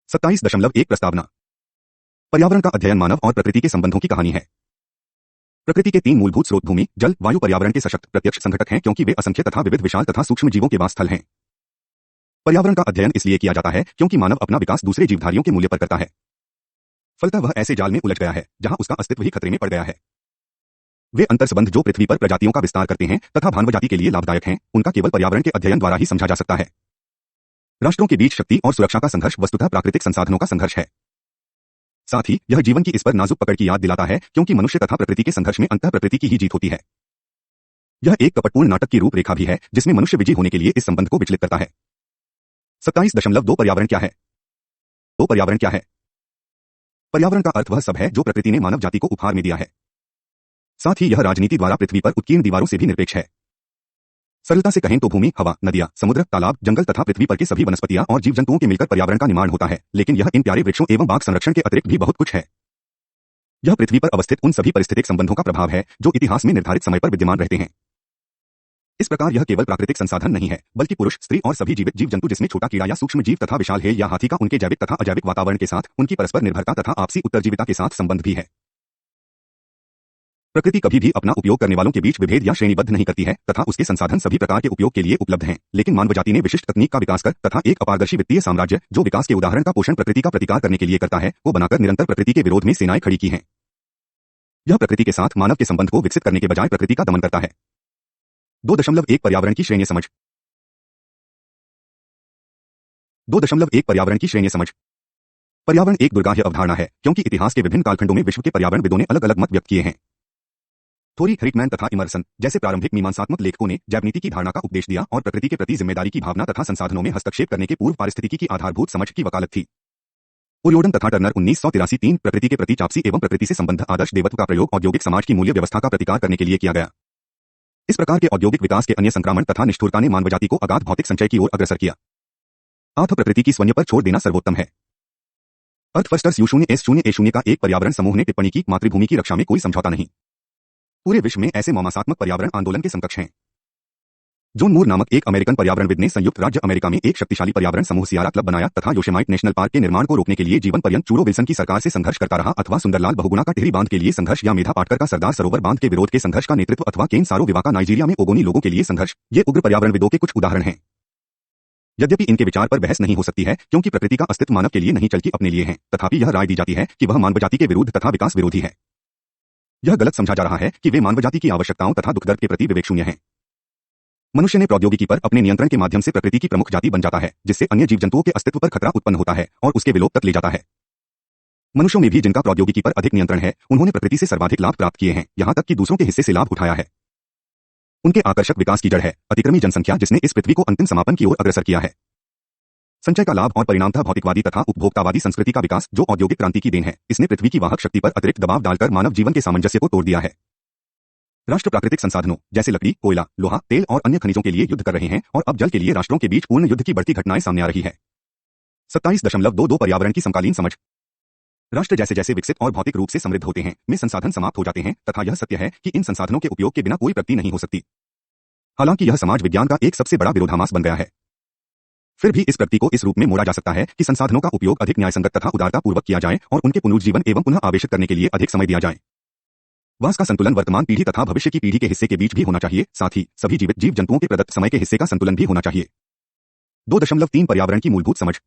27.1 प्रस्तावना। पर्यावरण का अध्ययन मानव और प्रकृति के संबंधों की कहानी है। प्रकृति के तीन मूलभूत स्रोत भूमि, जल, वायु पर्यावरण के सशक्त प्रत्यक्ष संघटक हैं क्योंकि वे असंख्य तथा विविध विशाल तथा सूक्ष्म जीवों के वास स्थल हैं। पर्यावरण का अध्ययन इसलिए किया जाता है क्योंकि मानव अपना विकास दूसरे जीवधारियों के मूल्य पर करता है। फलतः वह ऐसे जाल में उलझ गया है जहां उसका अस्तित्व ही खतरे में पड़ गया है। वे अंतर्संबंध जो पृथ्वी पर प्रजातियों का विस्तार करते हैं तथा मानवजाति के लिए लाभदायक हैं, उनका केवल पर्यावरण के अध्ययन द्वारा ही समझा जा सकता है। राष्ट्रों के बीच शक्ति और सुरक्षा का संघर्ष वस्तुतः प्राकृतिक संसाधनों का संघर्ष है। साथ ही यह जीवन की इस पर नाजुक पकड़ की याद दिलाता है क्योंकि मनुष्य तथा प्रकृति के संघर्ष में अंततः प्रकृति की ही जीत होती है। यह एक कपटपूर्ण नाटक की रूपरेखा भी है जिसमें मनुष्य विजयी होने के लिए इस संबंध को विचलित करता है। 27.2 पर्यावरण क्या है? तो पर्यावरण क्या है? पर्यावरण का अर्थ वह सब है जो प्रकृति ने मानव जाति को उपहार में दिया है। साथ ही यह राजनीति द्वारा पृथ्वी पर उत्कीर्ण दीवारों से भी निरपेक्ष है। सरलता से कहें तो भूमि, हवा, नदियां, समुद्र, तालाब, जंगल तथा पृथ्वी पर के सभी वनस्पतियां और जीव जंतुओं के मिलकर पर्यावरण का निर्माण होता है, लेकिन यह इन प्यारे वृक्षों एवं बाघ संरक्षण के अतिरिक्त भी बहुत कुछ है। यह पृथ्वी पर अवस्थित उन सभी पारिस्थितिक संबंधों का प्रभाव है जो इतिहास में निर्धारित समय पर विद्यमान रहते हैं। इस प्रकार यह केवल प्राकृतिक संसाधन नहीं है, बल्कि पुरुष, स्त्री और सभी जीवित जीव जंतु जिसमें छोटा कीड़ा या सूक्ष्म जीव तथा विशाल हेल या हाथी का उनके जैविक तथा अजैविक वातावरण के साथ, उनकी परस्पर निर्भरता तथा आपसी उत्तरजीविता के साथ संबंध भी है। प्रकृति कभी भी अपना उपयोग करने वालों के बीच विभेद या श्रेणीबद्ध नहीं करती है तथा उसके संसाधन सभी प्रकार के उपयोग के लिए उपलब्ध हैं, लेकिन मानवजाति ने विशिष्ट तकनीक का विकास कर तथा एक अपारदर्शी वित्तीय साम्राज्य जो विकास के उदाहरण का पोषण प्रकृति का प्रतिकार करने के लिए करता है, वो बनाकर निरंतर प्रकृति के विरोध में सेनाएं खड़ी की हैं। यह प्रकृति के साथ मानव के संबंध को विकसित करने के बजाय प्रकृति का दमन करता है। 2.1 पर्यावरण की श्रेणी समझ। 2.1 पर्यावरण की श्रेणी समझ। पर्यावरण एक दुर्गाह्य अवधारणा है क्योंकि इतिहास के विभिन्न कालखंडों में विश्व के पर्यावरणविदों ने अलग अलग मत व्यक्त किए हैं। थोरी, हेरिकमैन तथा इमर्सन जैसे प्रारंभिक मीमांसात्मक लेखकों ने जैवनीति की धारणा का उपदेश दिया और प्रकृति के प्रति जिम्मेदारी की भावना तथा संसाधनों में हस्तक्षेप करने के पूर्व पारिस्थितिकी की आधारभूत समझ की वकालत थी। ओरियोडन तथा टर्नर 1983 3 प्रकृति के प्रति चापसी एवं प्रकृति से संबंध आदर्श देवत्व का प्रयोग औद्योगिक समाज की मूल्य व्यवस्था का प्रतिकार करने के लिए किया गया। इस प्रकार के औद्योगिक विकास के अन्य संक्रामण तथा निष्ठुरता ने मानवजाति को अगाध भौतिक संचय की ओर अग्रसर किया। आत्म प्रकृति की स्वयं पर छोड़ देना सर्वोत्तम है। अर्थफस्टर्स U0S0A0 का एक पर्यावरण समूह ने टिप्पणी की, मातृभूमि की रक्षा में कोई समझौता नहीं। पूरे विश्व में ऐसे मौमासात्मक पर्यावरण आंदोलन के समकक्ष हैं। जॉन मूर नामक एक अमेरिकन पर्यावरणविद ने संयुक्त राज्य अमेरिका में एक शक्तिशाली पर्यावरण समूह सियारा क्लब बनाया तथा योसेमाइट नेशनल पार्क के निर्माण को रोकने के लिए जीवन पर्यंत चूरो विल्सन की सरकार से संघर्ष करता रहा, अथवा सुंदरलाल बहुगुणा का टिहरी बांध के लिए संघर्ष या मेधा पाटकर का सरदार सरोवर बांध के विरोध के संघर्ष का नेतृत्व, अथवा केन सारो विवा का नाइजीरिया में ओगोनी लोगों के लिए संघर्ष। ये उग्र पर्यावरणविदों के कुछ उदाहरण हैं। यद्यपि इनके विचार पर बहस नहीं हो सकती है क्योंकि प्रकृति का अस्तित्व मानव के लिए नहीं बल्कि अपने लिए है, तथापि यह राय दी जाती है कि वह मानवजाति के विरुद्ध तथा विकास विरोधी है। यह गलत समझा जा रहा है कि वे मानवजाति की आवश्यकताओं तथा दुख दर्द के प्रति विवेकशून्य हैं। मनुष्य ने प्रौद्योगिकी पर अपने नियंत्रण के माध्यम से प्रकृति की प्रमुख जाति बन जाता है, जिससे अन्य जीव जंतुओं के अस्तित्व पर खतरा उत्पन्न होता है और उसके विलोप तक ले जाता है। मनुष्यों में भी जिनका प्रौद्योगिकी पर अधिक नियंत्रण है, उन्होंने प्रकृति से सर्वाधिक लाभ प्राप्त किए हैं, यहाँ तक कि दूसरों के हिस्से से लाभ उठाया है। उनके आकर्षक विकास की जड़ है अतिक्रमी जनसंख्या, जिसने इस पृथ्वी को अंतिम समापन की ओर अग्रसर किया है। संचय का लाभ और परिणाम था भौतिकवादी तथा उपभोक्तावादी संस्कृति का विकास, जो औद्योगिक क्रांति की देन है। इसने पृथ्वी की वाहक शक्ति पर अतिरिक्त दबाव डालकर मानव जीवन के सामंजस्य को तोड़ दिया है। राष्ट्र प्राकृतिक संसाधनों जैसे लकड़ी, कोयला, लोहा, तेल और अन्य खनिजों के लिए युद्ध कर रहे हैं और अब जल के लिए राष्ट्रों के बीच पूर्ण युद्ध की बढ़ती घटनाएं सामने आ रही है। 27.22 पर्यावरण की समकालीन समझ। राष्ट्र जैसे जैसे विकसित और भौतिक रूप से समृद्ध होते हैं, में संसाधन समाप्त हो जाते हैं तथा यह सत्य है कि इन संसाधनों के उपयोग के बिना कोई प्रगति नहीं हो सकती। हालांकि यह समाज विज्ञान का एक सबसे बड़ा विरोधाभास बन गया है। फिर भी इस प्रगति को इस रूप में मोड़ा जा सकता है कि संसाधनों का उपयोग अधिक न्यायसंगत तथा उदारता पूर्वक किया जाए और उनके पुनरुज्जीवन एवं पुनः आवेशित करने के लिए अधिक समय दिया जाए। वास का संतुलन वर्तमान पीढ़ी तथा भविष्य की पीढ़ी के हिस्से के बीच भी होना चाहिए, साथ ही सभी जीवित जीव जंतुओं के प्रदत्त समय के हिस्से का संतुलन भी होना चाहिए। 2.3 पर्यावरण की मूलभूत समझ।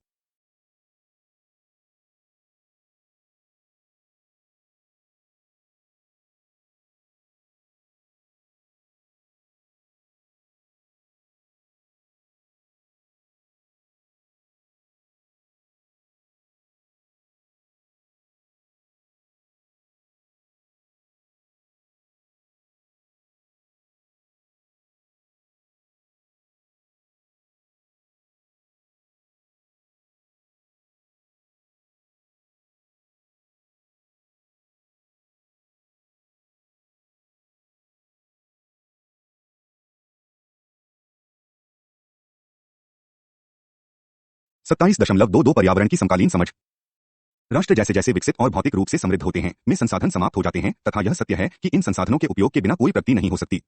सत्ताईस दशमलव दो पर्यावरण की समकालीन समझ। राष्ट्र जैसे जैसे विकसित और भौतिक रूप से समृद्ध होते हैं, में संसाधन समाप्त हो जाते हैं तथा यह सत्य है कि इन संसाधनों के उपयोग के बिना कोई प्रगति नहीं हो सकती।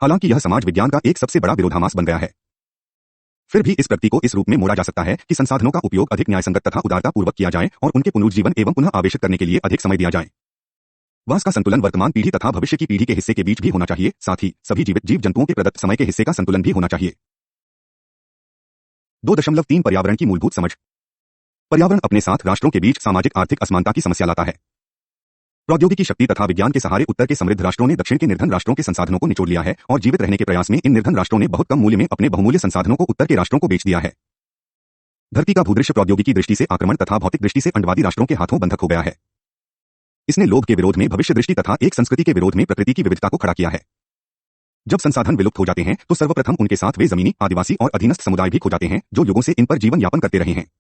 हालांकि यह समाज विज्ञान का एक सबसे बड़ा विरोधाभास बन गया है। फिर भी इस प्रगति को इस रूप में मोड़ा जा सकता है कि संसाधनों का उपयोग अधिक न्यायसंगत तथा उदारतापूर्वक किया जाए और उनके पुनरुज्जीवन एवं पुनः आवेशित करने के लिए अधिक समय दिया जाए। वास का संतुलन वर्तमान पीढ़ी तथा भविष्य की पीढ़ी के हिस्से के बीच भी होना चाहिए, साथ ही सभी जीवित जीव जंतुओं के प्रदत्त समय के हिस्से का संतुलन भी होना चाहिए। 2.3 पर्यावरण की मूलभूत समझ। पर्यावरण अपने साथ राष्ट्रों के बीच सामाजिक आर्थिक असमानता की समस्या लाता है। प्रौद्योगिकी शक्ति तथा विज्ञान के सहारे उत्तर के समृद्ध राष्ट्रों ने दक्षिण के निर्धन राष्ट्रों के संसाधनों को निचोड़ लिया है और जीवित रहने के प्रयास में इन निर्धन राष्ट्रों ने बहुत कम मूल्य में अपने बहुमूल्य संसाधनों को उत्तर के राष्ट्रों को बेच दिया है। धरती का भूदृश्य प्रौद्योगिकी दृष्टि से आक्रमण तथा भौतिक दृष्टि से अंडवादी राष्ट्रों के हाथों बंधक हो गया है। इसने लोभ के विरोध में भविष्य दृष्टि तथा एक संस्कृति के विरोध में प्रकृति की विविधता को खड़ा किया है। जब संसाधन विलुप्त हो जाते हैं तो सर्वप्रथम उनके साथ वे जमीनी, आदिवासी और अधीनस्थ समुदाय भी खो जाते हैं जो युगों से इन पर जीवन यापन करते रहे हैं।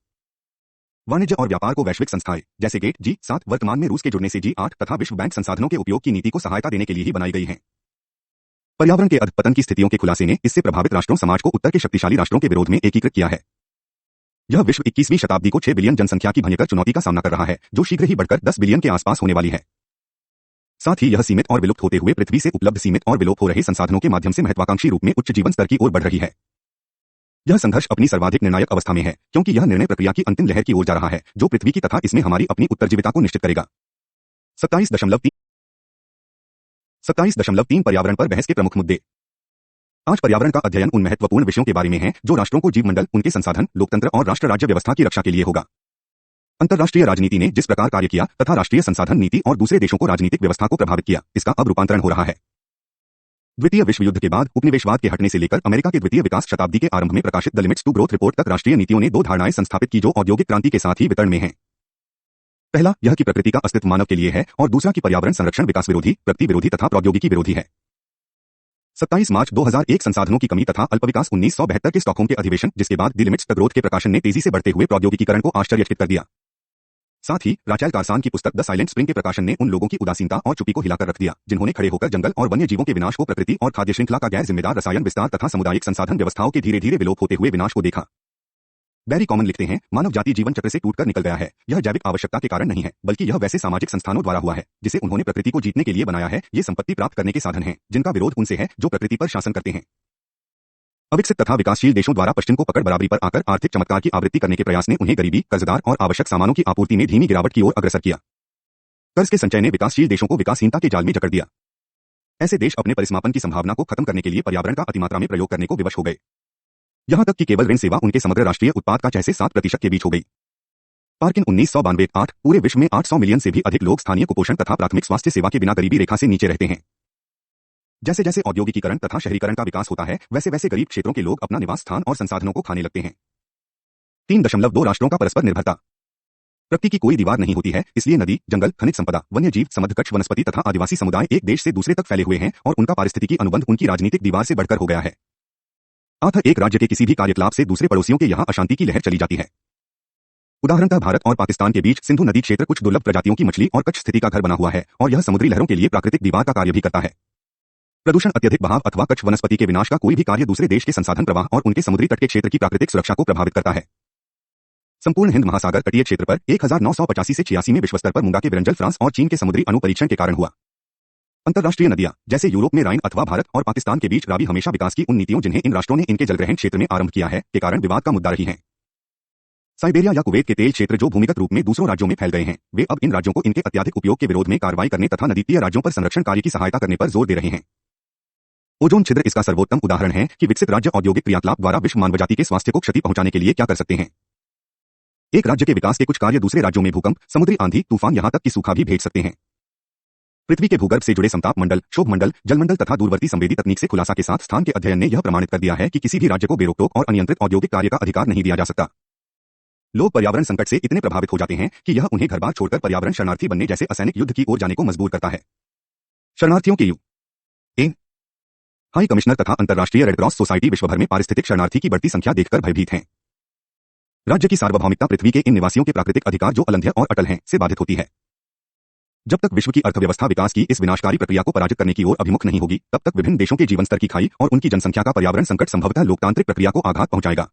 वाणिज्य और व्यापार को वैश्विक संस्थाएं जैसे गेट G7 वर्तमान में रूस के जुड़ने से G8 तथा विश्व बैंक संसाधनों के उपयोग की नीति को सहायता देने के लिए ही बनाई गई हैं। पर्यावरण के अधपतन की स्थितियों के खुलासे ने इससे प्रभावित राष्ट्रों समाज को उत्तर के शक्तिशाली राष्ट्रों के विरोध में एकीकृत किया है। यह विश्व 21वीं शताब्दी को 6 बिलियन जनसंख्या की भयंकर चुनौती का सामना कर रहा है, जो शीघ्र ही बढ़कर 10 बिलियन के आसपास होने वाली है। साथ ही यह सीमित और विलुप्त होते हुए पृथ्वी से उपलब्ध सीमित और विलोप हो रहे संसाधनों के माध्यम से महत्वाकांक्षी रूप में उच्च जीवन स्तर की ओर बढ़ रही है। यह संघर्ष अपनी सर्वाधिक निर्णायक अवस्था में है, क्योंकि यह निर्णय प्रक्रिया की अंतिम लहर की ओर जा रहा है, जो पृथ्वी की तथा इसमें हमारी अपनी उत्तरजीविता को निश्चित करेगा। 27.3 पर्यावरण पर बहस के प्रमुख मुद्दे। आज पर्यावरण का अध्ययन उन महत्वपूर्ण विषयों के बारे में है जो राष्ट्रों को जीवमंडल, उनके संसाधन, लोकतंत्र और राष्ट्र राज्य व्यवस्था की रक्षा के लिए होगा। अंतर्राष्ट्रीय राजनीति ने जिस प्रकार कार्य किया तथा राष्ट्रीय संसाधन नीति और दूसरे देशों को राजनीतिक व्यवस्था को प्रभावित किया, इसका अब रूपांतरण हो रहा है। द्वितीय विश्व युद्ध के बाद उपनिवेशवाद के हटने से लेकर अमेरिका के द्वितीय विकास शताब्दी के आरंभ में प्रकाशित the limits to growth report तक राष्ट्रीय नीतियों ने दो धारणाएं संस्थापित की जो औद्योगिक क्रांति के साथ ही वितरण में हैं। पहला यह कि प्रकृति का अस्तित्व मानव के लिए है और दूसरा कि पर्यावरण संरक्षण विकास विरोधी, प्रकृति विरोधी तथा प्रौद्योगिकी विरोधी है। 27 मार्च 2001 संसाधनों की कमी तथा अल्पविकास 1972 के स्टॉकहोम के अधिवेशन, जिसके बाद द लिमिट्स टू ग्रोथ के प्रकाशन ने तेजी से बढ़ते हुए प्रौद्योगिकीकरण को आश्चर्यचकित कर दिया। साथ ही राचेल कार्सन की पुस्तक द साइलेंट स्प्रिंग के प्रकाशन ने उन लोगों की उदासीनता और चुप्पी को हिलाकर रख दिया जिन्होंने खड़े होकर जंगल और वन्य जीवों के विनाश को प्रकृति और खाद्य श्रृंखला का गैर जिम्मेदार रसायन विस्तार तथा सामुदायिक संसाधन व्यवस्थाओं के धीरे धीरे विलोप होते हुए विनाश को देखा। बैरी कॉमन लिखते हैं, मानव जाति जीवन चक्र से टूटकर निकल गया है। यह जैविक आवश्यकता के कारण नहीं है, बल्कि यह वैसे सामाजिक संस्थानों द्वारा हुआ है जिसे उन्होंने प्रकृति को जीतने के लिए बनाया है। ये संपत्ति प्राप्त करने के साधन हैं, जिनका विरोध उनसे है जो प्रकृति पर शासन करते हैं। अविकसित तथा विकासशील देशों द्वारा पश्चिम को पकड़ बराबरी पर आकर आर्थिक चमत्कार की आवृत्ति करने के प्रयास ने उन्हें गरीबी, कर्जदार और आवश्यक सामानों की आपूर्ति में धीमी गिरावट की ओर अग्रसर किया। कर्ज के संचय ने विकासशील देशों को विकासहीनता के जाल में जकड़ दिया। ऐसे देश अपने परिसमापन की संभावना को खत्म करने के लिए पर्यावरण का अतिमात्रा में प्रयोग करने को विवश हो गए। यहां तक कि केवल ऋण सेवा उनके समग्र राष्ट्रीय उत्पाद का 6 से 7% के बीच हो गई। पार्किन 1992-8 पूरे विश्व में 800 मिलियन से भी अधिक लोग स्थानीय कुपोषण तथा प्राथमिक स्वास्थ्य सेवा के बिना गरीबी रेखा से नीचे रहते हैं। जैसे जैसे औद्योगिकीकरण तथा शहरीकरण का विकास होता है, वैसे वैसे गरीब क्षेत्रों के लोग अपना निवास स्थान और संसाधनों को खाने लगते हैं। 3.2 राष्ट्रों का परस्पर निर्भरता। प्रकृति की कोई दीवार नहीं होती है, इसलिए नदी, जंगल, खनिज संपदा, वन्य जीव, समृद्ध वनस्पति तथा आदिवासी समुदाय एक देश से दूसरे तक फैले हुए हैं और उनका पारिस्थितिकी अनुबंध उनकी राजनीतिक दीवार से बढ़कर हो गया है। अतः एक राज्य के किसी भी कार्यकलाप से दूसरे पड़ोसियों के यहाँ अशांति की लहर चली जाती है। उदाहरणतः भारत और पाकिस्तान के बीच सिंधु नदी क्षेत्र कुछ दुर्लभ प्रजातियों की मछली और कच्छ स्थिति का घर बना हुआ है और यह समुद्री लहरों के लिए प्राकृतिक दीवार का कार्य भी करता है। प्रदूषण, अत्यधिक बहाव अथवा कच्छ वनस्पति के विनाश का कोई भी कार्य दूसरे देश के संसाधन प्रवाह और उनके समुद्री तट के क्षेत्र की प्राकृतिक सुरक्षा को प्रभावित करता है। संपूर्ण हिंद महासागर तटीय क्षेत्र पर 1985 से 86 में विश्व स्तर पर मुंगा के विरंजल फ्रांस और चीन के समुद्री अणुपरीक्षण के कारण हुआ। अंतर्राष्ट्रीय नदियां जैसे यूरोप में राइन अथवा भारत और पाकिस्तान के बीच रावी हमेशा विकास की उन नीतियों जिन्हें इन राष्ट्रों ने इनके जलग्रहण क्षेत्र में आरंभ किया है के कारण विवाद का मुद्दा रही हैं। साइबेरिया या कुवैत के तेल क्षेत्र जो भूमिगत रूप में दूसरों राज्यों में फैल गए हैं, वे अब इन राज्यों को इनके अत्यधिक उपयोग के विरोध में कार्रवाई करने तथा नदीतीय राज्यों पर संरक्षण कार्य की सहायता करने पर जोर दे रहे हैं। ओजोन छिद्र इसका सर्वोत्तम उदाहरण है कि विकसित राज्य औद्योगिक क्रियाकलाप द्वारा विश्व मानवजाति के स्वास्थ्य को क्षति पहुंचाने के लिए क्या कर सकते हैं। एक राज्य के विकास के कुछ कार्य दूसरे राज्यों में भूकंप, समुद्री आंधी, तूफान, यहां तक कि सूखा भी भेज सकते हैं। पृथ्वी के भूगर्भ से जुड़े समताप मंडल, क्षोभ मंडल, जलमंडल तथा दूरवर्ती संवेदी तकनीक से खुलासा के साथ स्थान के अध्ययन ने यह प्रमाणित कर दिया है कि किसी भी राज्य को बेरोक-टोक और अनियंत्रित औद्योगिक कार्य का अधिकार नहीं दिया जा सकता। लोग पर्यावरण संकट से इतने प्रभावित हो जाते हैं कि यह उन्हें घर बार छोड़कर पर्यावरण शरणार्थी बनने जैसे असैनिक युद्ध की ओर जाने को मजबूर करता है। शरणार्थियों के युग। हाई कमिश्नर तथा अंतर्राष्ट्रीय रेड क्रॉस सोसाइटी विश्वभर में पारिस्थितिक शरणार्थी की बढ़ती संख्या देखकर भयभीत हैं। राज्य की सार्वभौमिकता पृथ्वी के इन निवासियों के प्राकृतिक अधिकार जो अलंघ्य और अटल हैं, से बाधित होती है। जब तक विश्व की अर्थव्यवस्था विकास की इस विनाशकारी प्रक्रिया को पराजित करने की ओर अभिमुख नहीं होगी, तब तक विभिन्न देशों के जीवन स्तर की खाई और उनकी जनसंख्या का पर्यावरण संकट संभवतः लोकतांत्रिक प्रक्रिया को आघात पहुंचाएगा।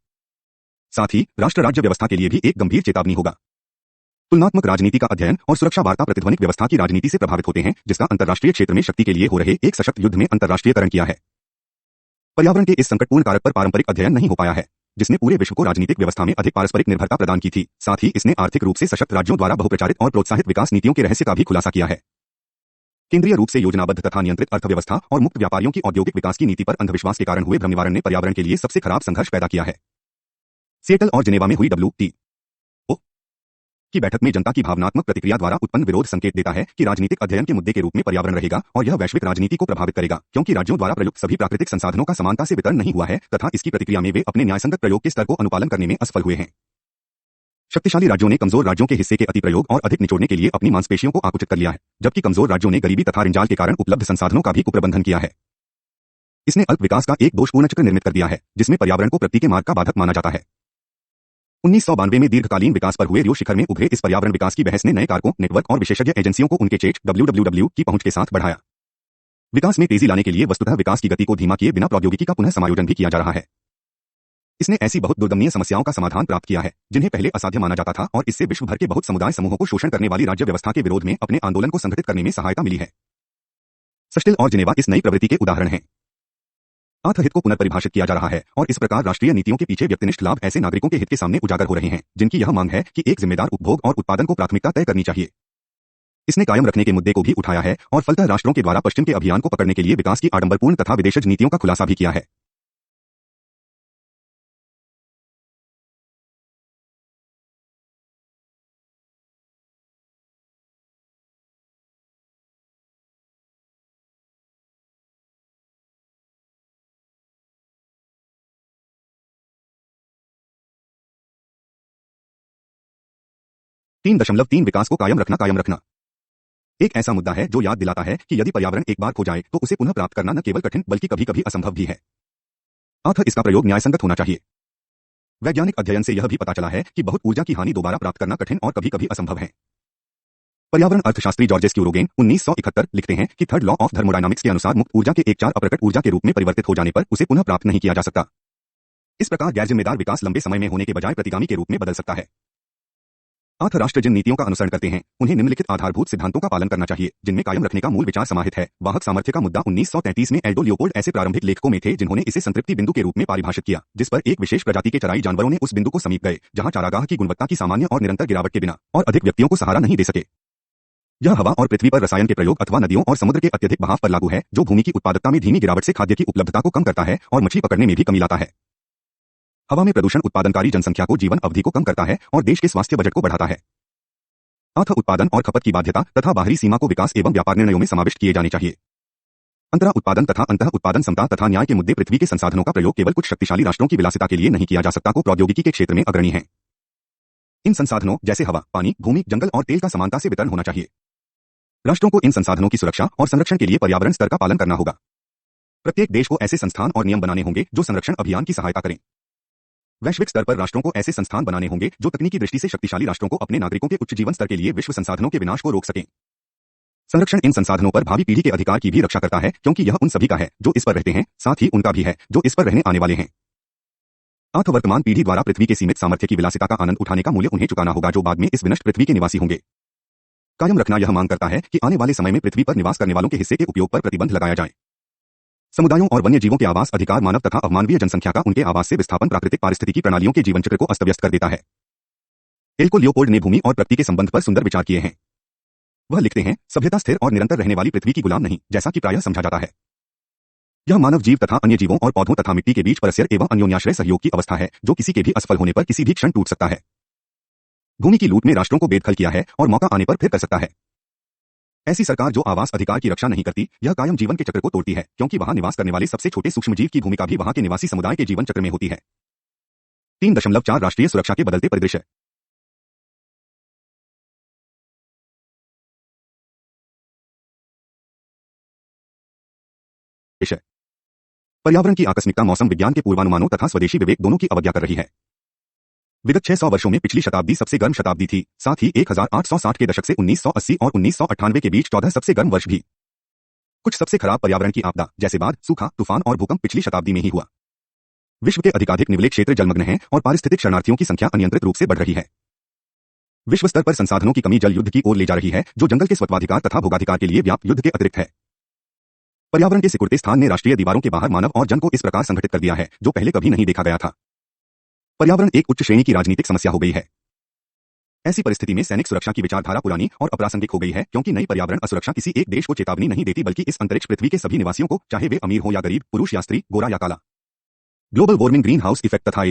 साथ ही राष्ट्र राज्य व्यवस्था के लिए भी एक गंभीर चेतावनी होगा। तुलनात्मक राजनीति का अध्ययन और सुरक्षा वार्ता प्रतिध्वनिक व्यवस्था की राजनीति से प्रभावित होते हैं, जिसका अंतर्राष्ट्रीय क्षेत्र में शक्ति के लिए हो रहे एक सशक्त युद्ध में अंतर्राष्ट्रीयकरण किया है। पर्यावरण के इस संकटपूर्ण कारक पर पारंपरिक अध्ययन नहीं हो पाया है। जिसने पूरे विश्व को राजनीतिक व्यवस्था में अधिक पारस्परिक निर्भरता प्रदान की थी। साथ ही इसने आर्थिक रूप से सशक्त राज्यों द्वारा बहुप्रचारित और प्रोत्साहित विकास नीतियों के रहस्य का भी खुलासा किया है। केंद्रीय रूप से योजनाबद्ध तथा नियंत्रित अर्थव्यवस्था और मुक्त व्यापारियों की औद्योगिक विकास की नीति पर अंधविश्वास के कारण हुए भ्रम निवारण ने पर्यावरण के लिए सबसे खराब संघर्ष पैदा किया है। सिएटल और जिनेवा में हुई WTO की बैठक में जनता की भावनात्मक प्रतिक्रिया द्वारा उत्पन्न विरोध संकेत देता है कि राजनीतिक अध्ययन के मुद्दे के रूप में पर्यावरण रहेगा और यह वैश्विक राजनीति को प्रभावित करेगा, क्योंकि राज्यों द्वारा प्रयुक्त सभी प्राकृतिक संसाधनों का समानता से वितरण नहीं हुआ है तथा इसकी प्रतिक्रिया में वे अपने न्यायसंगत प्रयोग के स्तर को अनुपालन करने में असफल हुए हैं। शक्तिशाली राज्यों ने कमजोर राज्यों के हिस्से के अतिप्रयोग और अधिक निचोड़ने के लिए अपनी मांसपेशियों को आकुचित कर लिया है, जबकि कमजोर राज्यों ने गरीबी तथा ऋणजाल के कारण उपलब्ध संसाधनों का भी कुप्रबंधन किया है। इसने अल्प विकास का एक दोषपूर्ण चक्र निर्मित कर दिया है, जिसमें पर्यावरण को प्रगति के मार्ग का बाधक माना जाता है। 1992 में दीर्घकालीन विकास पर हुए रियो शिखर में उभरे इस पर्यावरण विकास की बहस ने नए कारकों, नेटवर्क और विशेषज्ञ एजेंसियों को उनके चेट WWW की पहुंच के साथ बढ़ाया। विकास में तेजी लाने के लिए वस्तुतः विकास की गति को धीमा किए बिना प्रौद्योगिकी का पुनः समायोजन भी किया जा रहा है। इसने ऐसी बहुत दुर्गमनीय समस्याओं का समाधान प्राप्त किया है जिन्हें पहले असाध्य माना जाता था, और इससे विश्व भर के बहुत समुदाय समूहों को शोषण करने वाली राज्य व्यवस्था के विरोध में अपने आंदोलन को संगठित करने में सहायता मिली है। सस्टेल और जिनेवा इस नई प्रवृत्ति के उदाहरण हैं। अर्थहित को पुनर्परिभाषित किया जा रहा है और इस प्रकार राष्ट्रीय नीतियों के पीछे व्यक्तिनिष्ठ लाभ ऐसे नागरिकों के हित के सामने उजागर हो रहे हैं जिनकी यह मांग है कि एक जिम्मेदार उपभोग और उत्पादन को प्राथमिकता तय करनी चाहिए। इसने कायम रखने के मुद्दे को भी उठाया है और फलतः राष्ट्रों के द्वारा पश्चिम के अभियान को पकड़ने के लिए विकास की आडंबरपूर्ण तथा विदेशज नीतियों का खुलासा भी किया है। तीन दशमलव तीन विकास को कायम रखना एक ऐसा मुद्दा है जो याद दिलाता है कि यदि पर्यावरण एक बार खो जाए तो उसे पुनः प्राप्त करना न केवल कठिन बल्कि कभी कभी असंभव भी है। अतः इसका प्रयोग न्यायसंगत होना चाहिए। वैज्ञानिक अध्ययन से यह भी पता चला है कि बहुत ऊर्जा की हानि दोबारा प्राप्त करना कठिन और कभी कभी असंभव है। पर्यावरण अर्थशास्त्री जॉर्जेस क्यूरोगेन 1971 लिखते हैं कि थर्ड लॉ ऑफ थर्मोडायनामिक्स के अनुसार मुक्त ऊर्जा के एक चार अप्रकट ऊर्जा के रूप में परिवर्तित हो जाने पर उसे पुनः प्राप्त नहीं किया जा सकता। इस प्रकार गैर जिम्मेदार विकास लंबे समय में होने के बजाय प्रतिगामी के रूप में बदल सकता है। अर्थ राष्ट्र जिन नीतियों का अनुसरण करते हैं उन्हें निम्नलिखित आधारभूत सिद्धांतों का पालन करना चाहिए जिनमें कायम रखने का मूल विचार समाहित है। वाहक सामर्थ्य का मुद्दा 1933 में एल्डो लियोपोल्ड ऐसे प्रारंभिक लेखकों में थे जिन्होंने इसे संतृप्ति बिंदु के रूप में परिभाषित किया, जिस पर एक विशेष प्रजाति के चराई जानवरों ने उस बिंदु को समीप गए जहां चारागाह की गुणवत्ता की सामान्य और निरंतर गिरावट के बिना और अधिक व्यक्तियों को सहारा नहीं दे सके। यह हवा और पृथ्वी पर रसायन के प्रयोग अथवा नदियों और समुद्र के अत्यधिक बहाव पर लागू है, जो भूमि की उत्पादकता में धीमी गिरावट से खाद्य की उपलब्धता को कम करता है और मछली पकड़ने में भी कमी लाता है। हवा में प्रदूषण उत्पादनकारी जनसंख्या को जीवन अवधि को कम करता है और देश के स्वास्थ्य बजट को बढ़ाता है। अर्थ उत्पादन और खपत की बाध्यता तथा बाहरी सीमा को विकास एवं व्यापार निर्णयों में समाविष्ट किए जाने चाहिए। अंतरा उत्पादन तथा अंतः उत्पादन समता तथा न्याय के मुद्दे पृथ्वी के संसाधनों का प्रयोग केवल कुछ शक्तिशाली राष्ट्रों की विलासिता के लिए नहीं किया जा सकता को प्रौद्योगिकी के क्षेत्र में अग्रणी है। इन संसाधनों जैसे हवा, पानी, भूमि, जंगल और तेल का समानता से वितरण होना चाहिए। राष्ट्रों को इन संसाधनों की सुरक्षा और संरक्षण के लिए पर्यावरण स्तर का पालन करना होगा। प्रत्येक देश को ऐसे संस्थान और नियम बनाने होंगे जो संरक्षण अभियान की सहायता करें। वैश्विक स्तर पर राष्ट्रों को ऐसे संस्थान बनाने होंगे जो तकनीकी दृष्टि से शक्तिशाली राष्ट्रों को अपने नागरिकों के उच्च जीवन स्तर के लिए विश्व संसाधनों के विनाश को रोक सकें। संरक्षण इन संसाधनों पर भावी पीढ़ी के अधिकार की भी रक्षा करता है, क्योंकि यह उन सभी का है जो इस पर रहते हैं, साथ ही उनका भी है जो इस पर रहने आने वाले हैं। अतः वर्तमान पीढ़ी द्वारा पृथ्वी के सीमित सामर्थ्य की विलासिता का आनंद उठाने का मूल्य उन्हें चुकाना होगा जो बाद में इस विनष्ट पृथ्वी के निवासी होंगे। कायम रखना यह मांग करता है कि आने वाले समय में पृथ्वी पर निवास करने वालों के हिस्से के उपयोग पर प्रतिबंध लगाया जाए। समुदायों और वन्य जीवों के आवास अधिकार मानव तथा अमानवीय जनसंख्या का उनके आवास से विस्थापन प्राकृतिक पारिस्थितिकी प्रणालियों के जीवन चक्र को अस्त व्यस्त कर देता है। एल्को लियोपोल्ड ने भूमि और प्रकृति के संबंध पर सुंदर विचार किए हैं। वह लिखते हैं, सभ्यता स्थिर और निरंतर रहने वाली पृथ्वी की गुलाम नहीं, जैसा कि प्रायः समझा जाता है। यह मानव जीव तथा अन्य जीवों और पौधों तथा मिट्टी के बीच परस्पर एवं अन्योन्याश्रय सहयोग की अवस्था है जो किसी के भी असफल होने पर किसी भी क्षण टूट सकता है। भूमि की लूट में राष्ट्रों को बेदखल किया है और मौका आने पर फिर कर सकता है। ऐसी सरकार जो आवास अधिकार की रक्षा नहीं करती, यह कायम जीवन के चक्र को तोड़ती है, क्योंकि वहां निवास करने वाले सबसे छोटे सूक्ष्मजीव की भूमिका भी वहां के निवासी समुदाय के जीवन चक्र में होती है। 3.4 राष्ट्रीय सुरक्षा के बदलते परिदृश्य। पर्यावरण की आकस्मिकता मौसम विज्ञान के पूर्वानुमानों तथा स्वदेशी विवेक दोनों की अवज्ञा कर रही है। विगत 600 वर्षों में पिछली शताब्दी सबसे गर्म शताब्दी थी, साथ ही 1860 के दशक से 1980 और 1998 के बीच 14 सबसे गर्म वर्ष भी। कुछ सबसे खराब पर्यावरण की आपदा जैसे बाढ़, सूखा, तूफान और भूकंप पिछली शताब्दी में ही हुआ। विश्व के अधिकाधिक निवले क्षेत्र जलमग्न हैं और पारिस्थितिक शरणार्थियों की संख्या अनियंत्रित रूप से बढ़ रही है। विश्व स्तर पर संसाधनों की कमी जल युद्ध की ओर ले जा रही है, जो जंगल के स्वत्वाधिकार तथा भोगाधिकार के लिए व्याप्त युद्ध के अतिरिक्त है। पर्यावरण के सिकुड़ते स्थान ने राष्ट्रीय दीवारों के बाहर मानव और जन को इस प्रकार संगठित कर दिया है जो पहले कभी नहीं देखा गया था। पर्यावरण एक उच्च श्रेणी की राजनीतिक समस्या हो गई है। ऐसी परिस्थिति में सैनिक सुरक्षा की विचारधारा पुरानी और अप्रासंगिक हो गई है, क्योंकि नई पर्यावरण असुरक्षा किसी एक देश को चेतावनी नहीं देती, बल्कि इस अंतरिक्ष पृथ्वी के सभी निवासियों को, चाहे वे अमीर हो या गरीब, पुरुष या स्त्री, गोरा या काला। Global warming, green house effect तथा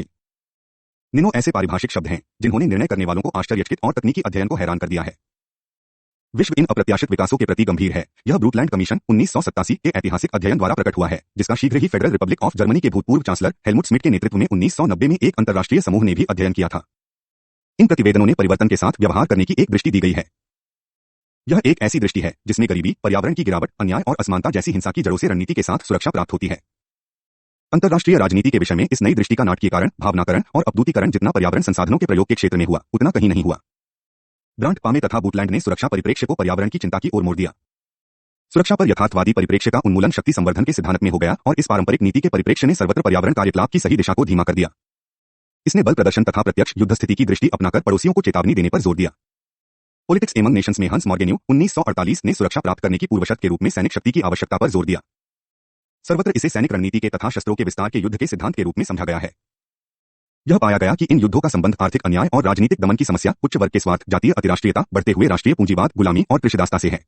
निनो ऐसे पारिभाषिक शब्द हैं जिन्होंने निर्णय करने वालों को आश्चर्यचकित और तकनीकी अध्ययन को हैरान कर दिया है। विश्व इन अप्रत्याशित विकासों के प्रति गंभीर है। यह ब्रूटलैंड कमीशन 1987 के ऐतिहासिक अध्ययन द्वारा प्रकट हुआ है, जिसका शीघ्र ही फेडरल रिपब्लिक ऑफ जर्मनी के भूतपूर्व चांसलर हेलमुट स्मिट के नेतृत्व में 1990 में एक अंतर्राष्ट्रीय समूह ने भी अध्ययन किया था। इन प्रतिवेदनों ने परिवर्तन के साथ व्यवहार करने की एक दृष्टि दी गई है। यह एक ऐसी दृष्टि है जिसमें गरीबी, पर्यावरण की गिरावट, अन्याय और असमानता जैसी हिंसा की जड़ों से रणनीति के साथ सुरक्षा प्राप्त होती है। अंतर्राष्ट्रीय राजनीति के विषय में इस नई दृष्टि का नाटकीकरण, भावनाकरण और अपदूतीकरण जितना पर्यावरण संसाधनों के प्रयोग के क्षेत्र में हुआ, उतना कहीं नहीं हुआ। ब्रांट पामे तथा बूटलैंड ने सुरक्षा परिप्रेक्ष्य को पर्यावरण की चिंता की ओर मोड़ दिया। सुरक्षा पर यथार्थवादी परिप्रेक्ष्य का उन्मूलन शक्ति संवर्धन के सिद्धांत में हो गया और इस पारंपरिक नीति के परिप्रेक्ष्य ने सर्वत्र पर्यावरण कार्यकलाप की सही दिशा को धीमा कर दिया। इसने बल प्रदर्शन तथा प्रत्यक्ष युद्ध स्थिति की दृष्टि अपनाकर पड़ोसियों को चेतावनी देने पर जोर दिया। पॉलिटिक्स एमंग नेशंस में हंस मॉर्गेन्यू 1948 ने सुरक्षा प्राप्त करने की पूर्वशर्त के रूप में सैनिक शक्ति की आवश्यकता पर जोर दिया। सर्वत्र इसे सैनिक रणनीति के तथा शस्त्रों के विस्तार के युद्ध के सिद्धांत के रूप में समझा गया है। यह पाया गया कि इन युद्धों का संबंध आर्थिक अन्याय और राजनीतिक दमन की समस्या, उच्च वर्ग के स्वार्थ, जातीय अतिराष्ट्रीयता, बढ़ते हुए राष्ट्रीय पूंजीवाद, गुलामी और कृषिदासता से है।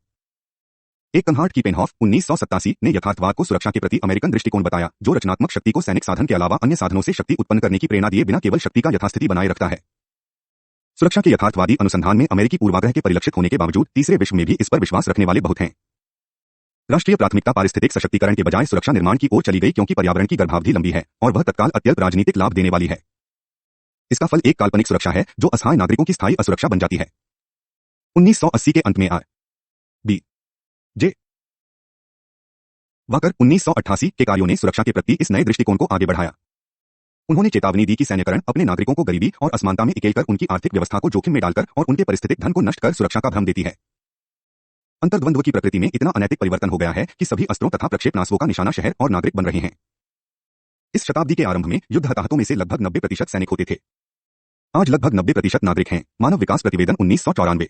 एक कनहार्ट की पेनहॉफ 1987 ने यथार्थवाद को सुरक्षा के प्रति अमेरिकन दृष्टिकोण बताया, जो रचनात्मक शक्ति को सैनिक साधन के अलावा अन्य साधनों से शक्ति उत्पन्न करने की प्रेरणा दिए बिना केवल शक्ति का यथास्थिति बनाए रखता है। सुरक्षा के यथार्थवादी अनुसंधान में अमेरिकी पूर्वाग्रह के परिलक्षित होने के बावजूद तीसरे विश्व में भी इस पर विश्वास रखने वाले बहुत हैं। राष्ट्रीय प्राथमिकता पारिस्थितिक सशक्तिकरण के बजाय सुरक्षा निर्माण की ओर चली गई, क्योंकि पर्यावरण की गर्भावधि लंबी है और वह तत्काल अत्यल्प राजनीतिक लाभ देने वाली है। इसका फल एक काल्पनिक सुरक्षा है जो असहाय नागरिकों की स्थायी असुरक्षा बन जाती है। 1980 के अंत में आर बी जे वाकर 1988 के कार्यों ने सुरक्षा के प्रति इस नए दृष्टिकोण को आगे बढ़ाया। उन्होंने चेतावनी दी कि सैन्यकरण अपने नागरिकों को गरीबी और असमानता में इकेलकर उनकी आर्थिक व्यवस्था को जोखिम में डालकर और उनके परिस्थितिक धन को नष्ट कर सुरक्षा का भ्रम देती है। अंतर्द्वंद्व की प्रकृति में इतना अनैतिक परिवर्तन हो गया है कि सभी अस्त्रों तथा प्रक्षेपणास्त्रों का निशाना शहर और नागरिक बन रहे हैं। इस शताब्दी के आरंभ में युद्ध हताहतों में से लगभग 90% सैनिक होते थे। आज लगभग 90% नागरिक हैं। मानव विकास प्रतिवेदन 1994।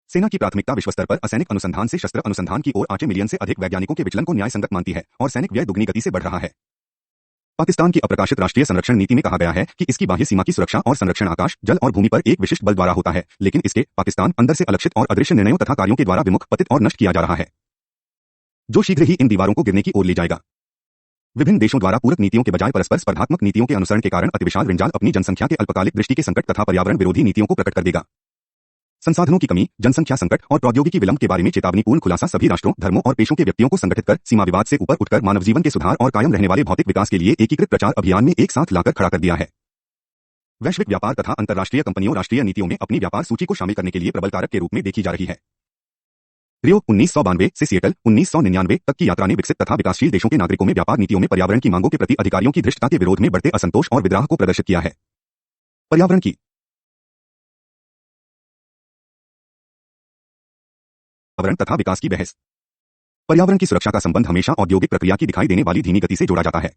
सेना की प्राथमिकता विश्व स्तर पर असैनिक अनुसंधान से शस्त्र अनुसंधान की ओर 8 मिलियन से अधिक वैज्ञानिकों के विचलन को न्याय संगत मानती है और सैनिक व्यय दुगनी गति से बढ़ रहा है। पाकिस्तान की अप्रकाशित राष्ट्रीय संरक्षण नीति में कहा गया है कि इसकी बाह्य सीमा की सुरक्षा और संरक्षण आकाश, जल और भूमि पर एक विशिष्ट बल द्वारा होता है, लेकिन इसके पाकिस्तान अंदर से अलक्षित और अदृश्य निर्णयों तथा कार्यों के द्वारा विमुख, पतित और नष्ट किया जा रहा है, जो शीघ्र ही इन दीवारों को गिरने की ओर ले जाएगा। विभिन्न देशों द्वारा पूरक नीतियों के बजाय परस्पर स्पर्धात्मक नीतियों के अनुसरण के कारण अतिविशाल ऋणजाल अपनी जनसंख्या के अल्पकालिक दृष्टि के संकट तथा पर्यावरण विरोधी नीतियों को प्रकट कर देगा। संसाधनों की कमी, जनसंख्या संकट और प्रौद्योगिकी विलंब के बारे में चेतावनीपूर्ण खुलासा सभी राष्ट्रों, धर्मों और पेशों के व्यक्तियों को संगठित कर सीमा विवाद से ऊपर उठकर मानव जीवन के सुधार और कायम रहने वाले भौतिक विकास के लिए एकीकृत प्रचार अभियान में एक साथ लाकर खड़ा कर दिया है। वैश्विक व्यापार तथा अंतर्राष्ट्रीय कंपनियों राष्ट्रीय नीतियों में अपनी व्यापार सूची को शामिल करने के लिए प्रबल कारक के रूप में देखी जा रही है। रियो 1992 से सिएटल 1999 तक की यात्रा ने विकसित तथा विकासशील देशों के नागरिकों में व्यापार नीतियों में पर्यावरण की मांगों के प्रति अधिकारियों की धृष्टता के विरोध में बढ़ते असंतोष और विद्राह को प्रदर्शित किया है। पर्यावरण की पर्यावरण तथा विकास की बहस। पर्यावरण की सुरक्षा का संबंध हमेशा औद्योगिक प्रक्रिया की दिखाई देने वाली धीमी गति से जोड़ा जाता है।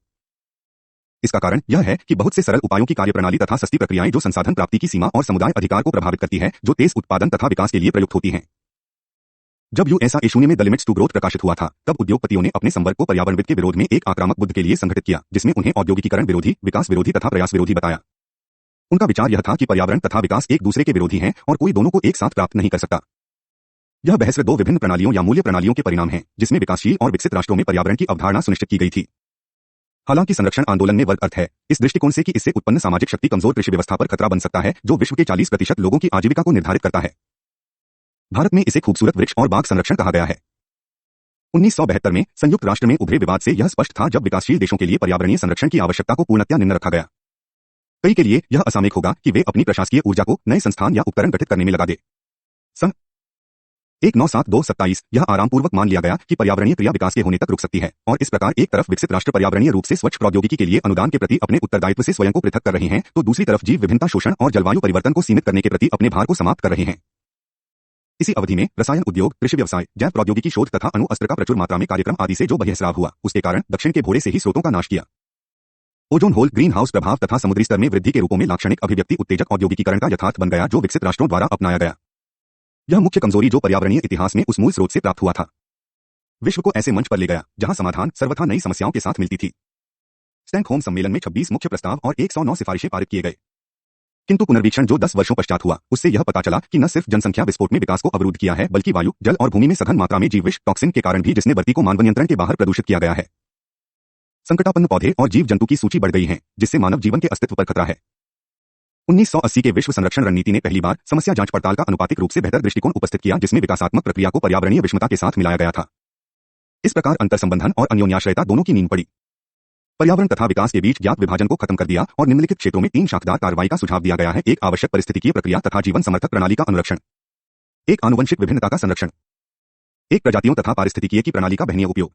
इसका कारण यह है कि बहुत से सरल उपायों की कार्यप्रणाली तथा सस्ती प्रक्रियाएं जो संसाधन प्राप्ति की सीमा और समुदाय अधिकार को प्रभावित करती है, जो तेज उत्पादन तथा विकास के लिए प्रयुक्त होती हैं। जब यूएसए शून्य में द लिमिट्स टू ग्रोथ प्रकाशित हुआ था, तब उद्योगपतियों ने अपने संवर्ग को पर्यावरणविद के विरोध में एक आक्रामक बुद्ध के लिए संगठित किया, जिसमें उन्हें औद्योगिकीकरण विरोधी, विकास विरोधी तथा प्रयास विरोधी बताया। उनका विचार यह था कि पर्यावरण तथा विकास एक दूसरे के विरोधी हैं और कोई दोनों को एक साथ प्राप्त नहीं कर सकता। यह बहस दो विभिन्न प्रणालियों या मूल्य प्रणालियों के परिणाम है, जिसमें विकासशील और विकसित राष्ट्रों में पर्यावरण की अवधारणा सुनिश्चित की गई थी। हालांकि संरक्षण आंदोलन में वर्ग अर्थ है, इस दृष्टिकोण से कि इससे उत्पन्न सामाजिक शक्ति कमजोर कृषि व्यवस्था पर खतरा बन सकता है, जो विश्व के 40% लोगों की आजीविका को निर्धारित करता है। भारत में इसे खूबसूरत वृक्ष और बाग संरक्षण कहा गया है। 1972 में संयुक्त राष्ट्र में उभरे विवाद से यह स्पष्ट था, जब विकासशील देशों के लिए पर्यावरणीय संरक्षण की आवश्यकता को पूर्णतया निम्न रखा गया। कई के लिए यह असामयिक होगा कि वे अपनी प्रशासकीय ऊर्जा को नए संस्थान या उपकरण गठित करने में लगा दे। सन 1972-27 यह आरामपूर्वक मान लिया गया कि पर्यावरणीय क्रिया विकास के होने तक रुक सकती है, और इस प्रकार एक तरफ विकसित राष्ट्र पर्यावरणीय रूप से स्वच्छ प्रौद्योगिकी के लिए अनुदान के प्रति अपने उत्तरदायित्व से स्वयं को पृथक कर रहे हैं, तो दूसरी तरफ जीव विभिन्नता शोषण और जलवायु परिवर्तन को सीमित करने के प्रति अपने भार को समाप्त कर रहे हैं। इसी अवधि में रसायन उद्योग, कृषि व्यवसाय, जैव प्रौद्योगिकी शोध तथा अणु अस्त्र का प्रचुर मात्रा में कार्यक्रम आदि से जो बहिर्स्राव हुआ, उसके कारण दक्षिण के भोरे से ही स्रोतों का नाश किया। ओजोन होल, ग्रीन हाउस प्रभाव तथा समुद्री स्तर में वृद्धि के रूपों में लाक्षणिक अभिव्यक्ति उत्तेजक औद्योगिकीकरण का यथार्थ बन गया, जो विकसित राष्ट्रों द्वारा अपनाया गया। यह मुख्य कमजोरी जो पर्यावरणीय इतिहास में उस मूल स्रोत से प्राप्त हुआ था, विश्व को ऐसे मंच पर ले गया जहां समाधान सर्वथा नई समस्याओं के साथ मिलती थी। स्टैकहोम सम्मेलन में 26 मुख्य प्रस्ताव और 109 सिफारिशें पारित किए गए। किंतु पुनर्वीक्षण जो 10 वर्षों पश्चात हुआ, उससे यह पता चला कि न सिर्फ जनसंख्या विस्फोट में विकास को अवरुद्ध किया है, बल्कि वायु, जल और भूमि में सघन मात्रा में जीवविष टॉक्सिन के कारण भी, जिसने धरती को मानव नियंत्रण के बाहर प्रदूषित किया गया है। संकटापन्न पौधे और जीव जंतु की सूची बढ़ गई है, जिससे मानव जीवन के अस्तित्व पर खतरा है। 1980 के विश्व संरक्षण रणनीति ने पहली बार समस्या जांच पड़ताल का अनुपातिक रूप से बेहतर दृष्टिकोण उपस्थित किया, जिसमें विकासात्मक प्रक्रिया को पर्यावरणीय विषमता के साथ मिलाया गया था। इस प्रकार अंतर संबंधन और अन्योन्याश्रयता दोनों की नींव पड़ी। पर्यावरण तथा विकास के बीच ज्ञात विभाजन को खत्म कर दिया और निम्नलिखित क्षेत्रों में 3 शाखदार कार्रवाई का सुझाव दिया गया है। एक आवश्यक पारिस्थितिकीय प्रक्रिया तथा जीवन समर्थक प्रणाली का अनुरक्षण, एक आनुवंशिक विभिन्नता का संरक्षण, एक प्रजातियों तथा पारिस्थितिकीय की प्रणाली का बहनीय उपयोग।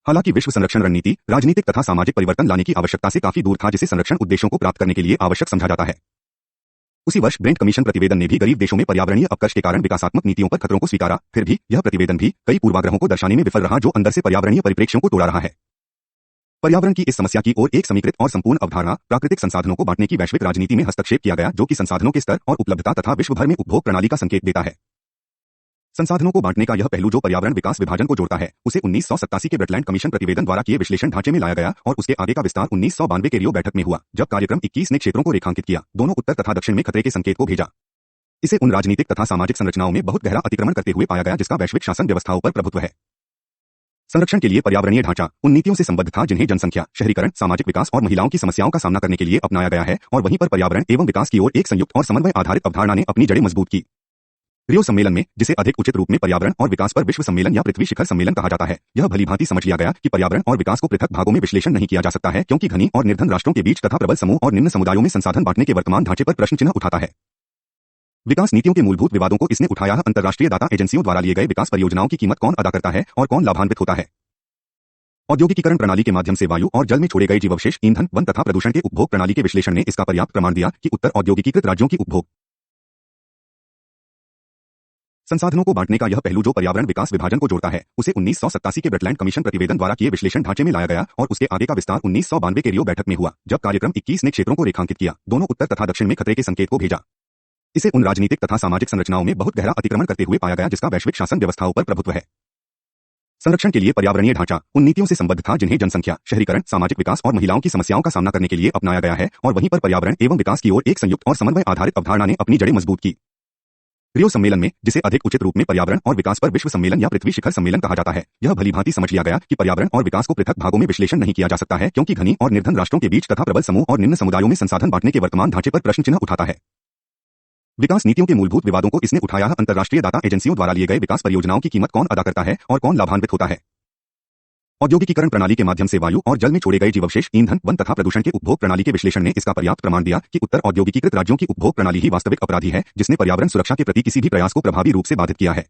हालांकि विश्व संरक्षण रणनीति राजनीतिक तथा सामाजिक परिवर्तन लाने की आवश्यकता से काफी दूर था, जिसे संरक्षण उद्देश्यों को प्राप्त करने के लिए आवश्यक समझा जाता है। उसी वर्ष ब्रेंट कमीशन प्रतिवेदन ने भी गरीब देशों में पर्यावरणीय अपकर्ष के कारण विकासात्मक नीतियों पर खतरों को स्वीकारा। फिर भी यह प्रतिवेदन भी कई पूर्वाग्रहों को दर्शाने में विफल रहा, जो अंदर से पर्यावरणीय परिप्रेक्ष्यों को तोड़ा रहा है। पर्यावरण की इस समस्या की ओर एक समीकृत और संपूर्ण अवधारणा, प्राकृतिक संसाधनों को बांटने की वैश्विक राजनीति में हस्तक्षेप किया गया, जो कि संसाधनों के स्तर और उपलब्धता तथा विश्व भर में उपभोग प्रणाली का संकेत देता है। संसाधनों को बांटने का यह पहलू, जो पर्यावरण विकास विभाजन को जोड़ता है, उसे 1987 के ब्रटलैंड कमीशन प्रतिवेदन द्वारा किए विश्लेषण ढांचे में लाया गया और उसके आगे का विस्तार 1992 के रियो बैठक में हुआ, जब कार्यक्रम 21 ने क्षेत्रों को रेखांकित किया, दोनों उत्तर तथा दक्षिण में खतरे के संकेत को भेजा। इसे उन राजनीतिक तथा सामाजिक संरचनाओं में बहुत गहरा अतिक्रमण करते हुए पाया गया, जिसका वैश्विक शासन व्यवस्थाओं पर प्रभुत्व है। संरक्षण के लिए पर्यावरणीय ढांचा उन नीतियों से संबद्ध था जिन्हें जनसंख्या, शहरीकरण, सामाजिक विकास और महिलाओं की समस्याओं का सामना करने के लिए अपनाया गया है, और वहीं पर पर्यावरण एवं विकास की ओर एक संयुक्त और समन्वय आधारित अवधारणा ने अपनी जड़ें मजबूत की। रियो सम्मेलन में, जिसे अधिक उचित रूप में पर्यावरण और विकास पर विश्व सम्मेलन या पृथ्वी शिखर सम्मेलन कहा जाता है, यह भलीभांति समझ लिया गया कि पर्यावरण और विकास को पृथक भागों में विश्लेषण नहीं किया जा सकता है, क्योंकि धनी और निर्धन राष्ट्रों के बीच तथा प्रबल समूह और निम्न समुदायों में संसाधन बांटने के वर्तमान ढांचे पर प्रश्न चिन्ह उठाता है। विकास नीतियों के मूलभूत विवादों को इसने उठाया। अंतर्राष्ट्रीय दाता एजेंसियों द्वारा लिए गए विकास परियोजनाओं की कीमत कौन अदा करता है और कौन लाभान्वित होता है? औद्योगिकीकरण प्रणाली के माध्यम से वायु और जल में छोड़े गए जीवावशेष, ईंधन, वन तथा प्रदूषण के उपभोग प्रणाली के विश्लेषण ने इसका पर्याप्त प्रमाण दिया कि उत्तर औद्योगिकीकृत राज्यों की उपभोग संसाधनों को बांटने का यह पहलू, जो पर्यावरण विकास विभाजन को जोड़ता है, उसे 1987 के ब्रटलैंड कमीशन प्रतिवेदन द्वारा किए विश्लेषण ढांचे में लाया गया और उसके आगे का विस्तार 1992 के रियो बैठक में हुआ, जब कार्यक्रम 21 ने क्षेत्रों को रेखांकित किया, दोनों उत्तर तथा दक्षिण में खतरे के संकेत को भेजा। इसे उन राजनीतिक तथा सामाजिक संरचनाओं में बहुत गहरा अतिक्रमण करते हुए पाया गया, जिसका वैश्विक शासन व्यवस्थाओं पर प्रभुत्व है। संरक्षण के लिए पर्यावरणीय ढांचा उन नीतियों से संबद्ध था जिन्हें जनसंख्या, शहरीकरण, सामाजिक विकास और महिलाओं की समस्याओं का सामना करने के लिए अपनाया गया है, और वहीं पर पर्यावरण एवं विकास की ओर एक संयुक्त और समन्वय आधारित अवधारणा ने अपनी जड़ें मजबूत की। रियो सम्मेलन में, जिसे अधिक उचित रूप में पर्यावरण और विकास पर विश्व सम्मेलन या पृथ्वी शिखर सम्मेलन कहा जाता है, यह भलीभांति समझ लिया गया कि पर्यावरण और विकास को पृथक भागों में विश्लेषण नहीं किया जा सकता है, क्योंकि धनी और निर्धन राष्ट्रों के बीच तथा प्रबल समूह और निम्न समुदायों में संसाधन बांटने के वर्तमान ढांचे पर प्रश्न चिन्ह उठाता है। विकास नीतियों के मूलभूत विवादों को इसने उठाया। अंतर्राष्ट्रीय दाता एजेंसियों द्वारा लिए गए विकास परियोजनाओं की कीमत कौन अदा करता है और कौन लाभान्वित होता है? औद्योगिकीकरण प्रणाली के माध्यम से वायु और जल में छोड़े गए जीवावशेष, ईंधन, वन तथा प्रदूषण के उपभोग प्रणाली के विश्लेषण ने इसका पर्याप्त प्रमाण दिया कि उत्तर औद्योगिकीकृत राज्यों की उपभोग प्रणाली ही वास्तविक अपराधी है, जिसने पर्यावरण सुरक्षा के प्रति किसी भी प्रयास को प्रभावी रूप से बाधित किया है।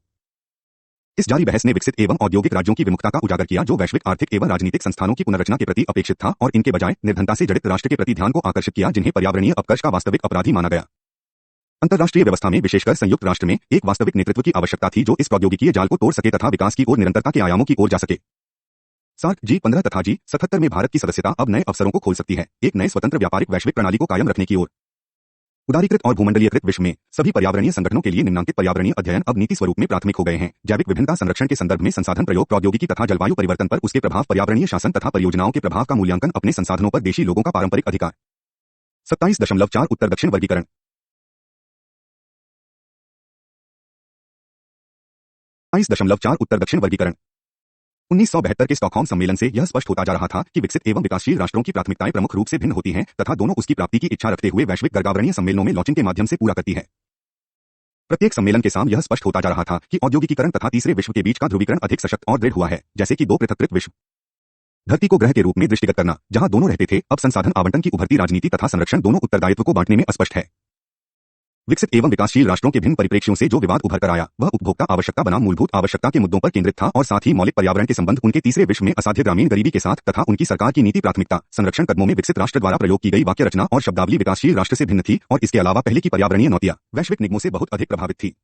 इस जारी बहस ने विकसित एवं औद्योगिक राज्यों की विमुखता का उजागर किया, जो वैश्विक आर्थिक एवं राजनीतिक संस्थानों की पुनर्रचना के प्रति अपेक्षित था, और इनके बजाय निर्धनता से जड़ित राष्ट्र के प्रति ध्यान को आकर्षित किया, जिन्हें पर्यावरणीय अपकर्ष का वास्तविक अपराधी माना गया। अंतर्राष्ट्रीय व्यवस्था में, विशेषकर संयुक्त राष्ट्र में, एक वास्तविक नेतृत्व की आवश्यकता थी, जो इस प्रौद्योगिकीय जाल को तोड़ सके तथा विकास की ओर निरंतरता के आयामों की ओर जा सके। सार्क, G15 तथा G77 में भारत की सदस्यता अब नए अवसरों को खोल सकती है, एक नए स्वतंत्र व्यापारिक वैश्विक प्रणाली को कायम रखने की ओर। उदारीकृत और भूमंडलीयकृत विश्व में सभी पर्यावरणीय संगठनों के लिए निम्नांकित पर्यावरणीय अध्ययन अब नीति स्वरूप में प्राथमिक हो गए हैं। जैविक विभिन्नता संरक्षण के संदर्भ में संसाधन प्रयोग, प्रौद्योगिकी तथा जलवायु परिवर्तन पर उसके प्रभाव, पर्यावरणीय शासन तथा परियोजनाओं के प्रभाव का मूल्यांकन, अपने संसाधनों पर देशी लोगों का पारंपरिक अधिकार। 27.4 उत्तर दक्षिण वर्गीकरण। 27.4 उत्तर दक्षिण वर्गीकरण। 1972 के स्टॉकहोम सम्मेलन से यह स्पष्ट होता जा रहा था कि विकसित एवं विकासशील राष्ट्रों की प्राथमिकताएं प्रमुख रूप से भिन्न होती हैं तथा दोनों उसकी प्राप्ति की इच्छा रखते हुए वैश्विक गर्गावरणीय सम्मेलनों में लॉचिंग के माध्यम से पूरा करती है। प्रत्येक सम्मेलन के सामने यह स्पष्ट होता जा रहा था कि औद्योगिकीकरण तथा तीसरे विश्व के बीच का ध्रुवीकरण अधिक सशक्त और दृढ़ हुआ है, जैसे कि दो पृथक्कृत विश्व। धरती को ग्रह के रूप में दृष्टिगत करना, जहां दोनों रहते थे, अब संसाधन आवंटन की उभरती राजनीति तथा संरक्षण दोनों उत्तरदायित्व को बांटने में अस्पष्ट है। विकसित एवं विकासशील राष्ट्रों के भिन्न परिप्रेक्ष्यों से जो विवाद उभर कर आया, वह उपभोक्ता आवश्यकता बनाम मूलभूत आवश्यकता के मुद्दों पर केंद्रित था, और साथ ही मौलिक पर्यावरण के संबंध, उनके तीसरे विश्व में असाध्य ग्रामीण गरीबी के साथ तथा उनकी सरकार की नीति प्राथमिकता संरक्षण कदमों में विकसित राष्ट्र द्वारा प्रयोग की गई वाक्य रचना और शब्दावली विकासशील राष्ट्र से भिन्न थी, और इसके अलावा पहले की पर्यावरणीय नौतियां वैश्विक निगमों से बहुत अधिक प्रभावित थी।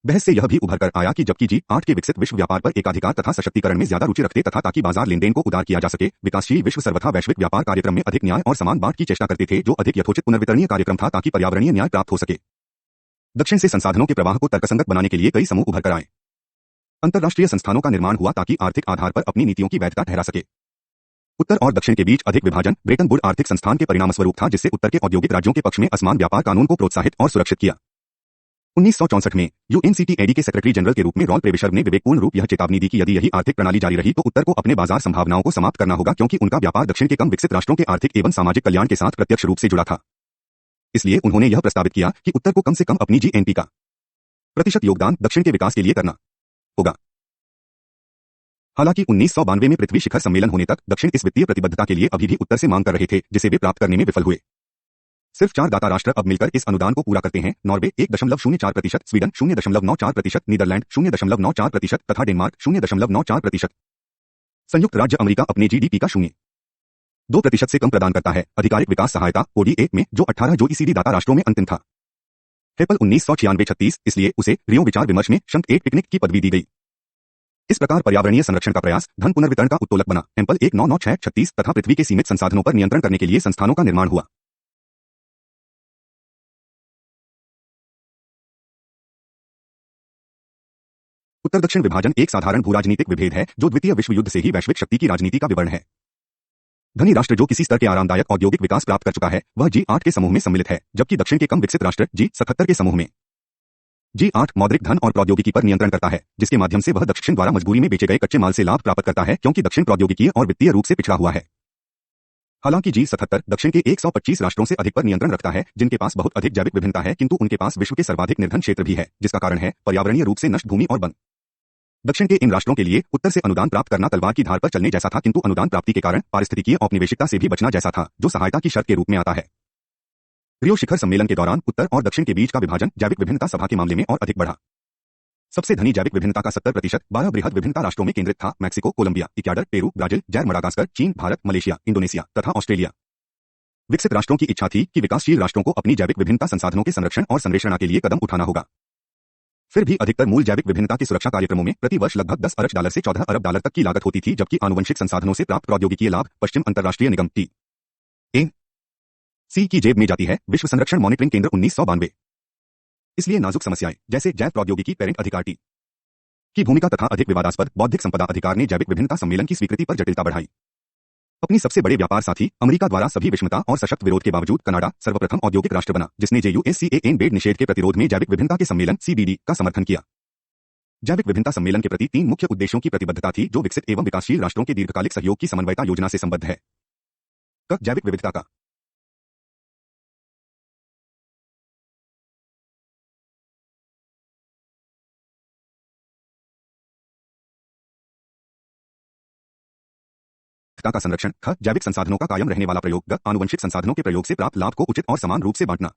बहस से यह भी उभर कर आया कि जबकि G8 के विकसित विश्व व्यापार पर एकाधिकार तथा सशक्तिकरण में ज्यादा रुचि रखते तथा ताकि बाजार लेनदेन को उदार किया जा सके, विकासशील विश्व सर्वथा वैश्विक व्यापार कार्यक्रम में अधिक न्याय और समान बांट की चेष्टा करते थे, जो अधिक यथोचित पुनर्वितरणीय कार्यक्रम था ताकि पर्यावरणीय न्याय प्राप्त हो सके। दक्षिण से संसाधनों के प्रवाह को तर्कसंगत बनाने के लिए कई समूह उभर कर आए। अंतर्राष्ट्रीय संस्थानों का निर्माण हुआ ताकि आर्थिक आधार पर अपनी नीतियों की वैधता ठहरा सके। उत्तर और दक्षिण के बीच अधिक विभाजन ब्रेटन वुड आर्थिक संस्थान के परिणामस्वरूप था, जिससे उत्तर के औद्योगिक राज्यों के पक्ष में असमान व्यापार कानून को प्रोत्साहित और सुरक्षित किया। 1964 में यूएनसीटीएडी के सेक्रेटरी जनरल के रूप में रॉल्फ प्रेविशर ने विवेकपूर्ण रूप यह चेतावनी दी कि यदि यही आर्थिक प्रणाली जारी रही तो उत्तर को अपने बाजार संभावनाओं को समाप्त करना होगा, क्योंकि उनका व्यापार दक्षिण के कम विकसित राष्ट्रों के आर्थिक एवं सामाजिक कल्याण के साथ प्रत्यक्ष रूप से जुड़ा था। इसलिए उन्होंने यह प्रस्तावित किया कि उत्तर को कम से कम अपनी जीएनपी का प्रतिशत योगदान दक्षिण के विकास के लिए करना होगा। हालांकि 1992 में पृथ्वी शिखर सम्मेलन होने तक दक्षिण इस वित्तीय प्रतिबद्धता के लिए अभी भी उत्तर से मांग कर रहे थे, जिसे वे प्राप्त करने में विफल हुए। सिर्फ 4 दाता राष्ट्र अब मिलकर इस अनुदान को पूरा करते हैं। नॉर्वे 1.04%, स्वीडन 0.94%, नीदरलैंड 0.94% तथा डेनमार्क 0.94%। संयुक्त राज्य अमेरिका अपने जीडीपी का 0.2% से कम प्रदान करता है। आधिकारिक विकास सहायता ओडीए में जो 18 जो ईसीडी दाता राष्ट्रों में अंतिम था। हेपल 1996-36, इसलिए उसे रियो विचार विमर्श में शंख एक पिकनिक की पदवी दी गई। इस प्रकार पर्यावरणीय संरक्षण का प्रयास धन पुनर्वितरण का उत्तोलक बना। एम्पल 1996-36 तथा पृथ्वी के सीमित संसाधनों पर नियंत्रण करने के लिए संस्थानों का निर्माण हुआ। उत्तर दक्षिण विभाजन एक साधारण भूराजनीतिक विभेद है जो द्वितीय विश्व युद्ध से ही वैश्विक शक्ति की राजनीति का विवरण है। धनी राष्ट्र जो किसी स्तर के आरामदायक औद्योगिक विकास प्राप्त कर चुका है वह G8 के समूह में सम्मिलित है, जबकि दक्षिण के कम विकसित राष्ट्र G77 के समूह में। G8 मौद्रिक धन और प्रौद्योगिकी पर नियंत्रण करता है, जिसके माध्यम से वह दक्षिण द्वारा मजबूरी में बेचे गए कच्चे माल से लाभ प्राप्त करता है, क्योंकि दक्षिण प्रौद्योगिकीय और वित्तीय रूप से पिछड़ा हुआ है। हालांकि G77 दक्षिण के 125 राष्ट्रों से अधिक पर नियंत्रण रखता है, जिनके पास बहुत अधिक जैविक विभिन्नता है, किंतु उनके पास विश्व के सर्वाधिक निर्धन क्षेत्र भी है, जिसका कारण है पर्यावरणीय रूप से नष्ट भूमि और वन। दक्षिण के इन राष्ट्रों के लिए उत्तर से अनुदान प्राप्त करना तलवार की धार पर चलने जैसा था, किंतु अनुदान प्राप्ति के कारण पारिस्थितिकीय औपनिवेशिकता से भी बचना जैसा था, जो सहायता की शर्त के रूप में आता है। रियो शिखर सम्मेलन के दौरान उत्तर और दक्षिण के बीच का विभाजन जैविक विभिन्नता सभा के मामले में और अधिक बढ़ा। सबसे धनी जैविक विभिन्नता का 70% 12 बृहद विभिन्नता राष्ट्रों में केंद्रित था: Mexico, Colombia, Ecuador, Peru, Brazil, Zaire Madagascar, चीन, भारत, मलेशिया, इंडोनेशिया तथा ऑस्ट्रेलिया। विकसित राष्ट्रों की इच्छा थी कि विकासशील राष्ट्रों को अपनी जैविक विभिन्नता संसाधनों के संरक्षण और संरक्षण के लिए कदम उठाना होगा। फिर भी अधिकतर मूल जैविक विभिन्नता के सुरक्षा कार्यक्रमों में प्रति वर्ष लगभग $10 अरब से $14 अरब तक की लागत होती थी, जबकि आनुवंशिक संसाधनों से प्राप्त प्रौद्योगिकीय लाभ पश्चिम अंतरराष्ट्रीय निगम TNC की जेब में जाती है। विश्व संरक्षण मॉनिटरिंग केंद्र 1992। इसलिए नाजुक समस्याएं जैसे जैव प्रौद्योगिकी पेरेंट अधिकार की भूमिका तथा अधिक विवादास्पद बौद्धिक संपदा अधिकार ने जैविक विभिन्नता सम्मेलन की स्वीकृति पर जटिलता बढ़ाई। अपनी सबसे बड़े व्यापार साथी अमेरिका द्वारा सभी विषमता और सशक्त विरोध के बावजूद कनाडा सर्वप्रथम औद्योगिक राष्ट्र बना, जिसने JUSCAN बेड निषेध के प्रतिरोध में जैविक विभिन्नता के सम्मेलन CBD का समर्थन किया। जैविक विभिन्नता सम्मेलन के प्रति 3 मुख्य उद्देश्यों की प्रतिबद्धता थी, जो विकसित एवं विकासशील राष्ट्रों के दीर्घकालिक सहयोग की समन्वयता योजना से संबद्ध है। जैविक विविधता का संरक्षण। जैविक संसाधनों का कायम रहने वाला प्रयोग। आनुवंशिक संसाधनों के प्रयोग से प्राप्त लाभ को उचित और समान रूप से बांटना।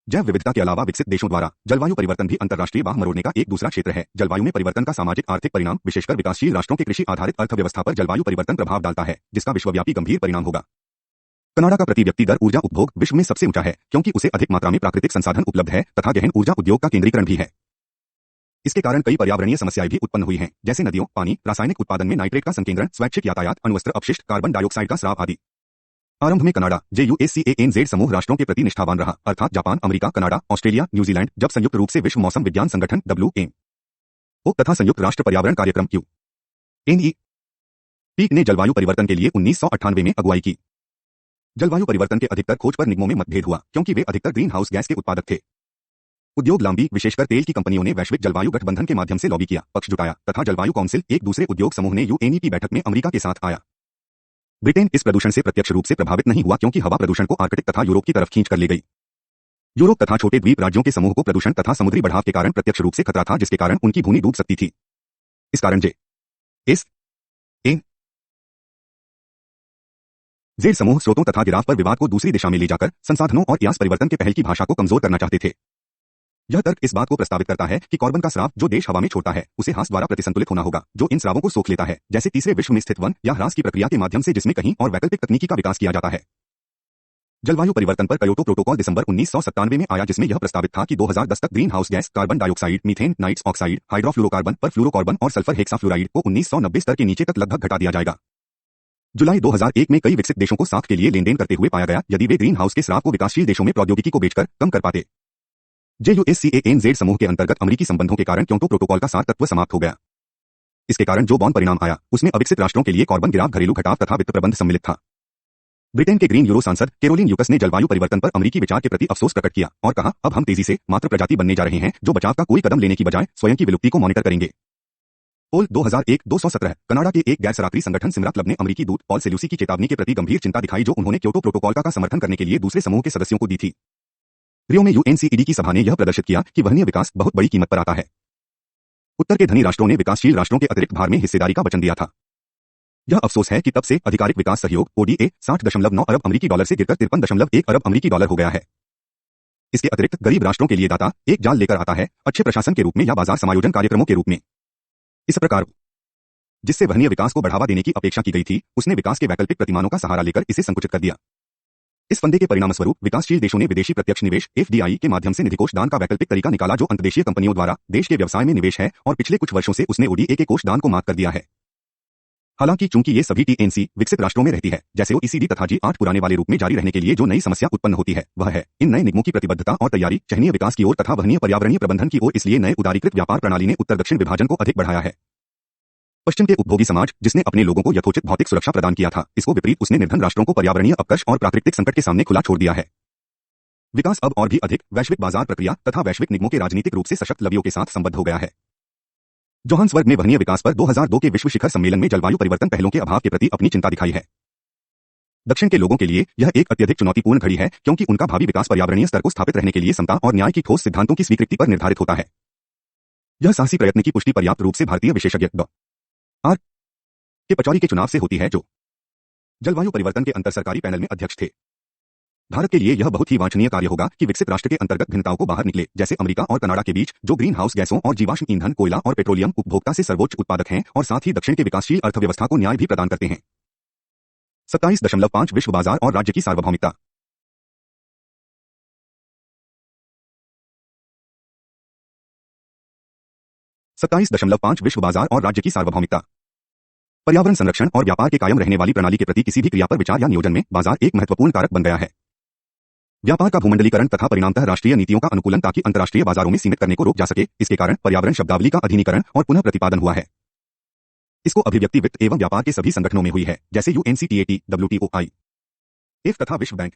जैव विविधता के अलावा विकसित देशों द्वारा जलवायु परिवर्तन भी अंतर्राष्ट्रीय बाह मरोड़ने का एक दूसरा क्षेत्र है। जलवायु में परिवर्तन का सामाजिक आर्थिक परिणाम, विशेषकर विकासशील राष्ट्रों के कृषि आधारित अर्थव्यवस्था पर जलवायु परिवर्तन प्रभाव डालता है, जिसका विश्वव्यापी गंभीर परिणाम होगा। कनाडा का प्रति व्यक्ति दर ऊर्जा उपभोग विश्व में सबसे ऊंचा है, क्योंकि उसे अधिक मात्रा में प्राकृतिक संसाधन उपलब्ध है तथा गहन ऊर्जा उद्योग का केंद्रीकरण भी है। इसके कारण कई पर्यावरणीय समस्याएं भी उत्पन्न हुई हैं, जैसे नदियों, पानी, रासायनिक उत्पादन में नाइट्रेट का संकेंद्रण, स्वैच्छिक यातायात, अण्वस्त्र अपशिष्ट, कार्बन डाइऑक्साइड का स्राव आदि। आरंभ में कनाडा JUSCAN समूह राष्ट्रों के प्रति निष्ठावान रहा, अर्थात Japan, America, Canada, Australia, New Zealand, जब संयुक्त रूप से विश्व मौसम विज्ञान संगठन WMO तथा संयुक्त राष्ट्र पर्यावरण कार्यक्रम UNEP ने जलवायु परिवर्तन के लिए 1998 में अगुवाई की। जलवायु परिवर्तन के अधिकतर खोज पर निगमों में मतभेद हुआ, क्योंकि वे अधिकतर ग्रीन हाउस गैस के उत्पादक थे। उद्योग लांबी, विशेषकर तेल की कंपनियों ने वैश्विक जलवायु गठबंधन के माध्यम से लॉबी किया, पक्ष जुटाया तथा जलवायु काउंसिल, एक दूसरे उद्योग समूह ने UNEP बैठक में अमेरिका के साथ आया। ब्रिटेन इस प्रदूषण से प्रत्यक्ष रूप से प्रभावित नहीं हुआ, क्योंकि हवा प्रदूषण को आर्कटिक तथा यूरोप की तरफ खींच कर ले गई। यूरोप तथा छोटे द्वीप राज्यों के समूह को प्रदूषण तथा समुद्री बढ़ाव के कारण प्रत्यक्ष रूप से खतरा था, जिसके कारण उनकी भूमि डूब सकती थी। इस कारण JUSCAN समूह स्रोतों तथा गिराव पर विवाद को दूसरी दिशा में ले जाकर संसाधनों और इतिहास परिवर्तन के पहल की भाषा को कमजोर करना चाहते थे। यह तर्क इस बात को प्रस्तावित करता है कि कार्बन का स्राव जो देश हवा में छोड़ता है, उसे ह्रास द्वारा प्रतिसंतुलित होना होगा, जो इन स्रावों को सोख लेता है, जैसे तीसरे विश्व में स्थित वन या ह्रास की प्रक्रिया के माध्यम से, जिसमें कहीं और वैकल्पिक तकनीकी का विकास किया जाता है। जलवायु परिवर्तन पर कयोटो प्रोटोकॉल दिसंबर 1997 में आया, जिसमें यह प्रस्तावित था कि 2010 तक green house gas, carbon dioxide, methane, nitrous oxide, hydrofluorocarbon, perfluorocarbon और सल्फर हेक्साफ्लोराइड को 1990 स्तर के नीचे तक लगभग घटा दिया जाएगा। जुलाई 2001 में कई विकसित देशों को साख के लिए लेनदेन करते हुए पाया गया, यदि वे ग्रीन हाउस के स्राव को विकासशील देशों में प्रौद्योगिकी को बेचकर कम कर पाते। JUSCAN समूह के अंतर्गत अमेरिकी संबंधों के कारण क्योटो प्रोटोकॉल का सार तत्व समाप्त हो गया। इसके कारण जो बॉन्ड परिणाम आया उसमें अविकसित राष्ट्रों के लिए कार्बन गिराव, घरेलू घटाव तथा वित्त प्रबंध सम्मिलित था। ब्रिटेन के ग्रीन यूरो सांसद कैरोलिन यूकस ने जलवायु परिवर्तन पर अमेरिकी विचार के प्रति अफसोस प्रकट किया और कहा, अब हम तेजी से मात्र प्रजाति बनने जा रहे हैं जो बचाव का कोई कदम लेने की बजाय स्वयं की विलुप्ति को मॉनिटर करेंगे। पोल 2001-217 कनाडा के एक गैर सरकारी संगठन सिमरा क्लब ने अमेरिकी दूत पॉल सेल्यूसी की चेतावनी के प्रति गंभीर चिंता दिखाई जो उन्होंने क्योटो प्रोटोकॉल का समर्थन करने के लिए दूसरे समूह के सदस्यों को दी थी। रियो में यूएनसीईडी की सभा ने यह प्रदर्शित किया कि वहनीय विकास बहुत बड़ी कीमत पर आता है। उत्तर के धनी राष्ट्रों ने विकासशील राष्ट्रों के अतिरिक्त भार में हिस्सेदारी का वचन दिया था। यह अफसोस है कि तब से आधिकारिक विकास सहयोग ओडीए 60.9 अरब अमेरिकी डॉलर से गिरकर 53.1 अरब अमेरिकी डॉलर हो गया है। इसके अतिरिक्त गरीब राष्ट्रों के लिए दाता एक जाल लेकर आता है, अच्छे प्रशासन के रूप में या बाजार समायोजन कार्यक्रमों के रूप में। इस प्रकार जिससे वहनीय विकास को बढ़ावा देने की अपेक्षा की गई थी, उसने विकास के वैकल्पिक प्रतिमानों का सहारा लेकर इसे संकुचित कर दिया। इस फंदे के परिणामस्वरूप विकासशील देशों ने विदेशी प्रत्यक्ष निवेश एफडीआई के माध्यम से निधिकोष दान का वैकल्पिक तरीका निकाला जो अंतर्देशीय कंपनियों द्वारा देश के व्यवसाय में निवेश है और पिछले कुछ वर्षों से उसने ओडीए के कोष दान को माफ कर दिया है। हालांकि चूंकि ये सभी टीएनसी विकसित राष्ट्रों में रहती है, जैसे ओईसीडी तथा जी8 पुराने वाले रूप में जारी रहने के लिए जो नई समस्या उत्पन्न होती है वह है इन नए निगमों की प्रतिबद्धता और तैयारी चहनीय विकास की ओर तथा वहनीय पर्यावरणीय प्रबंधन की ओर। इसलिए नए उदारीकृत व्यापार प्रणाली ने उत्तर दक्षिण विभाजन को अधिक बढ़ाया है। पश्चिम के उपभोगी समाज जिसने अपने लोगों को यथोचित भौतिक सुरक्षा प्रदान किया था, इसको विपरीत उसने निर्धन राष्ट्रों को पर्यावरणीय अपकर्ष और प्राकृतिक संकट के सामने खुला छोड़ दिया है। विकास अब और भी अधिक वैश्विक बाजार प्रक्रिया तथा वैश्विक निगमों के राजनीतिक रूप से सशक्त लवियों के साथ संबद्ध हो गया है। जोहान्सबर्ग में वहनीय विकास पर 2002 के विश्व शिखर सम्मेलन में जलवायु परिवर्तन पहलों के अभाव के प्रति अपनी चिंता दिखाई है। दक्षिण के लोगों के लिए यह एक अत्यधिक चुनौतीपूर्ण घड़ी है क्योंकि उनका भावी विकास पर्यावरणीय स्तर को स्थापित रहने के लिए समता और न्याय की ठोस सिद्धांतों की स्वीकृति पर निर्धारित होता है। यह साहसी प्रयत्न की पुष्टि पर्याप्त रूप से भारतीय विशेषज्ञ डॉ आर के पचौरी के चुनाव से होती है, जो जलवायु परिवर्तन के अंतर सरकारी पैनल में अध्यक्ष थे। भारत के लिए यह बहुत ही वांछनीय कार्य होगा कि विकसित राष्ट्र के अंतर्गत भिन्नताओं को बाहर निकले, जैसे अमेरिका और कनाडा के बीच जो ग्रीन हाउस गैसों और जीवाश्म ईंधन, कोयला और पेट्रोलियम उपभोक्ता से सर्वोच्च उत्पादक हैं और साथ ही दक्षिण के विकासशील अर्थव्यवस्था को न्याय भी प्रदान करते हैं। 27.5 विश्व बाजार और राज्य की सार्वभौमिकता। 27.5 विश्व बाजार और राज्य की सार्वभौमिकता। पर्यावरण संरक्षण और व्यापार के कायम रहने वाली प्रणाली के प्रति किसी भी क्रिया पर विचार या नियोजन में बाजार एक महत्वपूर्ण कारक बन गया है। व्यापार का भूमंडलीकरण तथा परिणामतः राष्ट्रीय नीतियों का अनुकूलन ताकि अंतर्राष्ट्रीय बाजारों में सीमित करने को रोक जा सके। इसके कारण पर्यावरण शब्दावली का अधिनीकरण और पुनः प्रतिपादन हुआ है। इसको अभिव्यक्ति वित्त एवं व्यापार के सभी संगठनों में हुई है, जैसे यूएनसीटीएटी, डब्ल्यूटीओ, आईएफ तथा विश्व बैंक।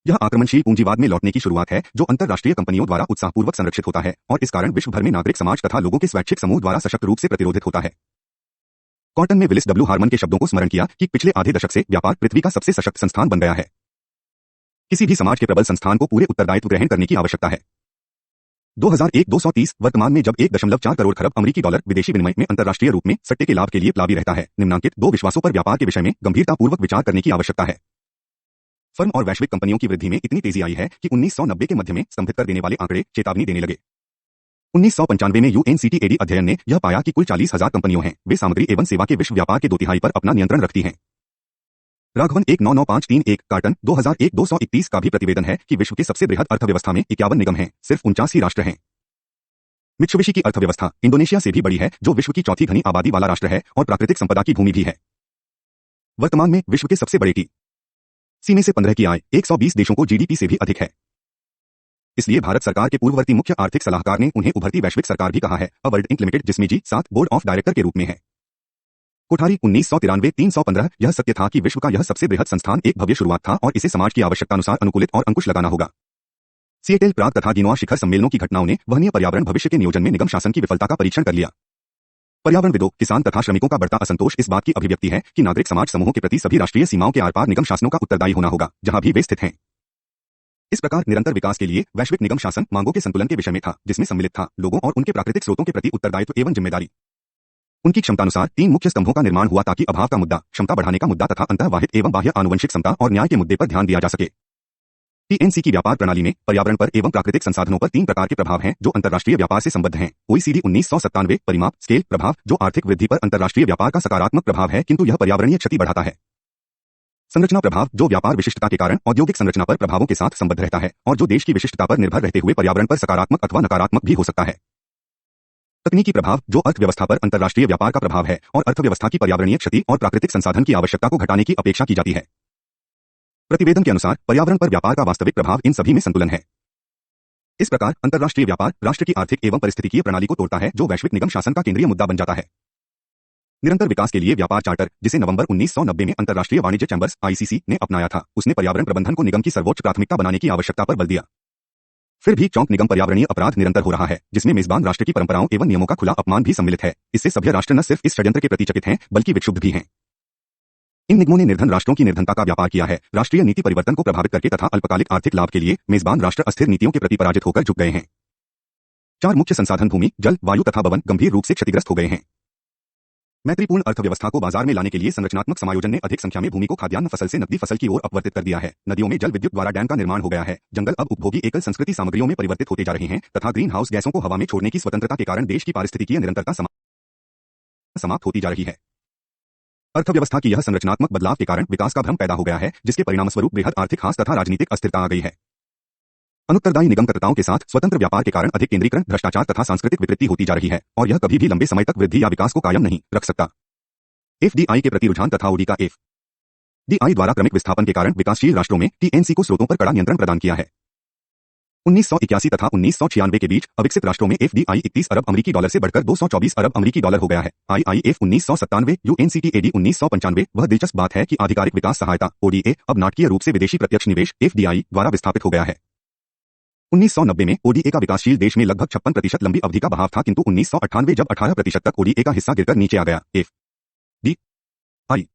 यह आक्रमणशील पूंजीवाद में लौटने की शुरुआत है जो अंतर्राष्ट्रीय कंपनियों द्वारा उत्साहपूर्वक संरक्षित होता है और इस कारण विश्व भर में नागरिक समाज तथा लोगों के स्वैच्छिक समूह द्वारा सशक्त रूप से प्रतिरोधित होता है। कॉर्टन में विलिस डब्ल्यू हार्मन के शब्दों को स्मरण किया कि पिछले आधे दशक से व्यापार पृथ्वी का सबसे सशक्त संस्थान बन गया है। किसी भी समाज के प्रबल संस्थान को पूरे उत्तरदायित्व ग्रहण करने की आवश्यकता है। 2001-230 वर्तमान में जब 1.4 करोड़ खरब अमेरिकी डॉलर विदेशी विनिमय में अंतर्राष्ट्रीय रूप में सट्टे के लाभ के लिए प्लावी रहता है, निम्नांकित दो विश्वासों पर व्यापार के विषय में गंभीरतापूर्वक विचार करने की आवश्यकता है। फर्म और वैश्विक कंपनियों की वृद्धि में इतनी तेजी आई है कि 1990 के मध्य में स्तंभित कर देने वाले आंकड़े चेतावनी देने लगे। 1995 में यूएनसीटीएडी अध्ययन ने यह पाया कि कुल 40,000 कंपनियों हैं, वे सामग्री एवं सेवा के विश्व व्यापार के 2/3 पर अपना नियंत्रण रखती हैं। राघवन 199531 कार्टन 2001-231 का भी प्रतिवेदन है कि विश्व के सबसे बृहद अर्थव्यवस्था में 51 निगम हैं, सिर्फ 49 ही राष्ट्र हैं। मित्सुबिशी की अर्थव्यवस्था इंडोनेशिया से भी बड़ी है, जो विश्व की चौथी घनी आबादी वाला राष्ट्र है और प्राकृतिक संपदा की भूमि भी है। वर्तमान में विश्व के सबसे बड़े टी में से 15 की आय 120 देशों को जीडीपी से भी अधिक है। इसलिए भारत सरकार के पूर्ववर्ती मुख्य आर्थिक सलाहकार ने उन्हें उभरती वैश्विक सरकार भी कहा है, अ वर्ल्ड इंक लिमिटेड, जिसमें जी7 बोर्ड ऑफ डायरेक्टर के रूप में है। कोठारी 1993-315 यह सत्य था कि विश्व का यह सबसे बृहद संस्थान एक भव्य शुरुआत था और इसे समाज की आवश्यकतानुसार अनुकूलित और अंकुश लगाना होगा। सिएटल, प्राग तथा गिनोआ शिखर सम्मेलनों की घटनाओं ने वहनीय पर्यावरण भविष्य के नियोजन में निगम शासन की विफलता का परीक्षण कर लिया। पर्यावरणविदों, किसान तथा श्रमिकों का बढ़ता असंतोष इस बात की अभिव्यक्ति है कि नागरिक समाज समूहों के प्रति सभी राष्ट्रीय सीमाओं के आर पार निगम शासनों का उत्तरदायी होना होगा, जहां भी वे स्थित हैं। इस प्रकार निरंतर विकास के लिए वैश्विक निगम शासन मांगों के संतुलन के विषय में था, जिसमें सम्मिलित था लोगों और उनके प्राकृतिक स्रोतों के प्रति उत्तरदायित्व एवं जिम्मेदारी। उनकी क्षमतानुसार 3 मुख्य स्तंभों का निर्माण हुआ ताकि अभाव का मुद्दा, क्षमता बढ़ाने का मुद्दा तथा अंतर्वाहित एवं बाह्य आनुवंशिक समता और न्याय के मुद्दे पर ध्यान दिया जा सके। टीएनसी की व्यापार प्रणाली में पर्यावरण पर एवं प्राकृतिक संसाधनों पर 3 प्रकार के प्रभाव हैं जो अंतर्राष्ट्रीय व्यापार से संबद्ध हैं। ओईसीडी 1997 परिमाप स्केल प्रभाव, जो आर्थिक वृद्धि पर अंतर्राष्ट्रीय व्यापार का सकारात्मक प्रभाव है किंतु यह पर्यावरणीय क्षति बढ़ाता है। संरचना प्रभाव, जो व्यापार विशिष्टता के कारण औद्योगिक संरचना पर प्रभावों के साथ संबद्ध रहता है और जो देश की विशिष्टता पर निर्भर रहते हुए पर्यावरण पर सकारात्मक अथवा नकारात्मक भी हो सकता है। तकनीकी प्रभाव, जो अर्थव्यवस्था पर अंतर्राष्ट्रीय व्यापार का प्रभाव है और अर्थव्यवस्था की पर्यावरणीय क्षति और प्राकृतिक संसाधन की आवश्यकता को घटाने की अपेक्षा की जाती है। प्रतिवेदन के अनुसार पर्यावरण पर व्यापार का वास्तविक प्रभाव इन सभी में संतुलन है। इस प्रकार अंतर्राष्ट्रीय व्यापार राष्ट्र की आर्थिक एवं पारिस्थितिकीय प्रणाली को तोड़ता है, जो वैश्विक निगम शासन का केंद्रीय मुद्दा बन जाता है। निरंतर विकास के लिए व्यापार चार्टर, जिसे नवंबर 1990 में अंतर्राष्ट्रीय वाणिज्य चैंबर्स (आईसीसी) ने अपनाया था, उसने पर्यावरण प्रबंधन को निगम की सर्वोच्च प्राथमिकता बनाने की आवश्यकता पर बल दिया। फिर भी चौंक निगम पर्यावरणीय अपराध निरंतर हो रहा है, जिसमें मेजबान राष्ट्र की परंपराओं एवं नियमों का खुला अपमान भी सम्मिलित है। इससे सभ्य राष्ट्र न सिर्फ इस षड्यंत्र के प्रति चकित हैं, बल्कि विक्षुब्ध भी हैं। इन निगमों ने निर्धन राष्ट्रों की निर्धनता का व्यापार किया है, राष्ट्रीय नीति परिवर्तन को प्रभावित करके तथा अल्पकालिक आर्थिक लाभ के लिए मेजबान राष्ट्र अस्थिर नीतियों के प्रति पराजित होकर झुक गए हैं। 4 मुख्य संसाधन भूमि, जल, वायु तथा भवन गंभीर रूप से क्षतिग्रस्त हो गए हैं। मैत्रीपूर्ण अर्थव्यवस्था को बाजार में लाने के लिए संरचनात्मक समायोजन ने अधिक संख्या में भूमि को खाद्यान्न फसल से नकदी फसल की ओर अपवर्तित कर दिया है। नदियों में जल विद्युत द्वारा डैम का निर्माण हो गया है। जंगल अब उपभोगी एकल संस्कृति सामग्रियों में परिवर्तित होते जा रहे हैं तथा ग्रीन हाउस गैसों को हवा में छोड़ने की स्वतंत्रता के कारण देश की पारिस्थितिकीय निरंतरता समाप्त होती जा रही है। अर्थव्यवस्था की यह संरचनात्मक बदलाव के कारण विकास का भ्रम पैदा हो गया है, जिसके परिणामस्वरूप बृहद आर्थिक हास तथा राजनीतिक अस्थिरता आ गई है। अनुत्तरदायी निगमकर्ताओं के साथ स्वतंत्र व्यापार के कारण अधिक केंद्रीकरण, भ्रष्टाचार तथा सांस्कृतिक विकृति होती जा रही है और यह कभी भी लंबे समय तक वृद्धि या विकास को कायम नहीं रख सकता। एफडीआई के प्रति रुझान तथा ओडी का एफडीआई द्वारा क्रमिक विस्थापन के कारण विकासशील राष्ट्रों में टीएनसी को स्रोतों पर कड़ा नियंत्रण प्रदान किया है। 1981 तथा 1996 के बीच अविकसित राष्ट्रों में एफडीआई 31 अरब अमेरिकी डॉलर से बढ़कर 224 अरब अमेरिकी डॉलर हो गया है। IIF 1997, UNCTAD 1995। वह दिलचस्प बात है कि आधिकारिक विकास सहायता ओडीए अब नाटकीय रूप से विदेशी प्रत्यक्ष निवेश एफडीआई द्वारा विस्थापित हो गया है। 1990 में ओडीए का विकासशील देश में लगभग 56% लंबी अवधि का बहाव था, किंतु 1998 जब 18% तक ओडीए का हिस्सा गिरकर नीचे आ गया। एफडीआई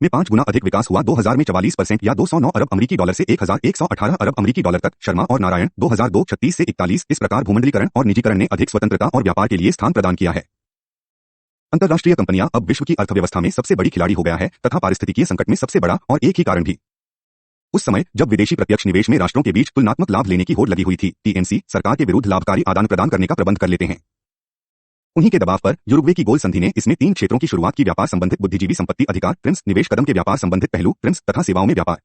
में 5 गुना अधिक विकास हुआ। 2000 में 44% या 209 अरब अमेरिकी डॉलर से 1118 अरब अमेरिकी डॉलर तक। शर्मा और नारायण 2002, 36 से 41। इस प्रकार भूमंडलीकरण और निजीकरण ने अधिक स्वतंत्रता और व्यापार के लिए स्थान प्रदान किया है। अंतर्राष्ट्रीय कंपनियां अब विश्व की अर्थव्यवस्था में सबसे बड़ी खिलाड़ी हो गया है तथा पारिस्थितिकीय संकट में सबसे बड़ा और एक ही कारण भी। उस समय जब विदेशी प्रत्यक्ष निवेश में राष्ट्रों के बीच तुलनात्मक लाभ लेने की होड़ लगी हुई थी, टीएनसी सरकार के विरुद्ध लाभकारी आदान प्रदान करने का प्रबंध कर लेते हैं। उन्हीं के दबाव पर यूरुग्वे की गोल संधि ने इसमें 3 क्षेत्रों की शुरुआत की: व्यापार संबंधित बुद्धिजीवी संपत्ति अधिकार ट्रिम्स, निवेश कदम के व्यापार संबंधित पहलू ट्रिम्स तथा सेवाओं में व्यापार।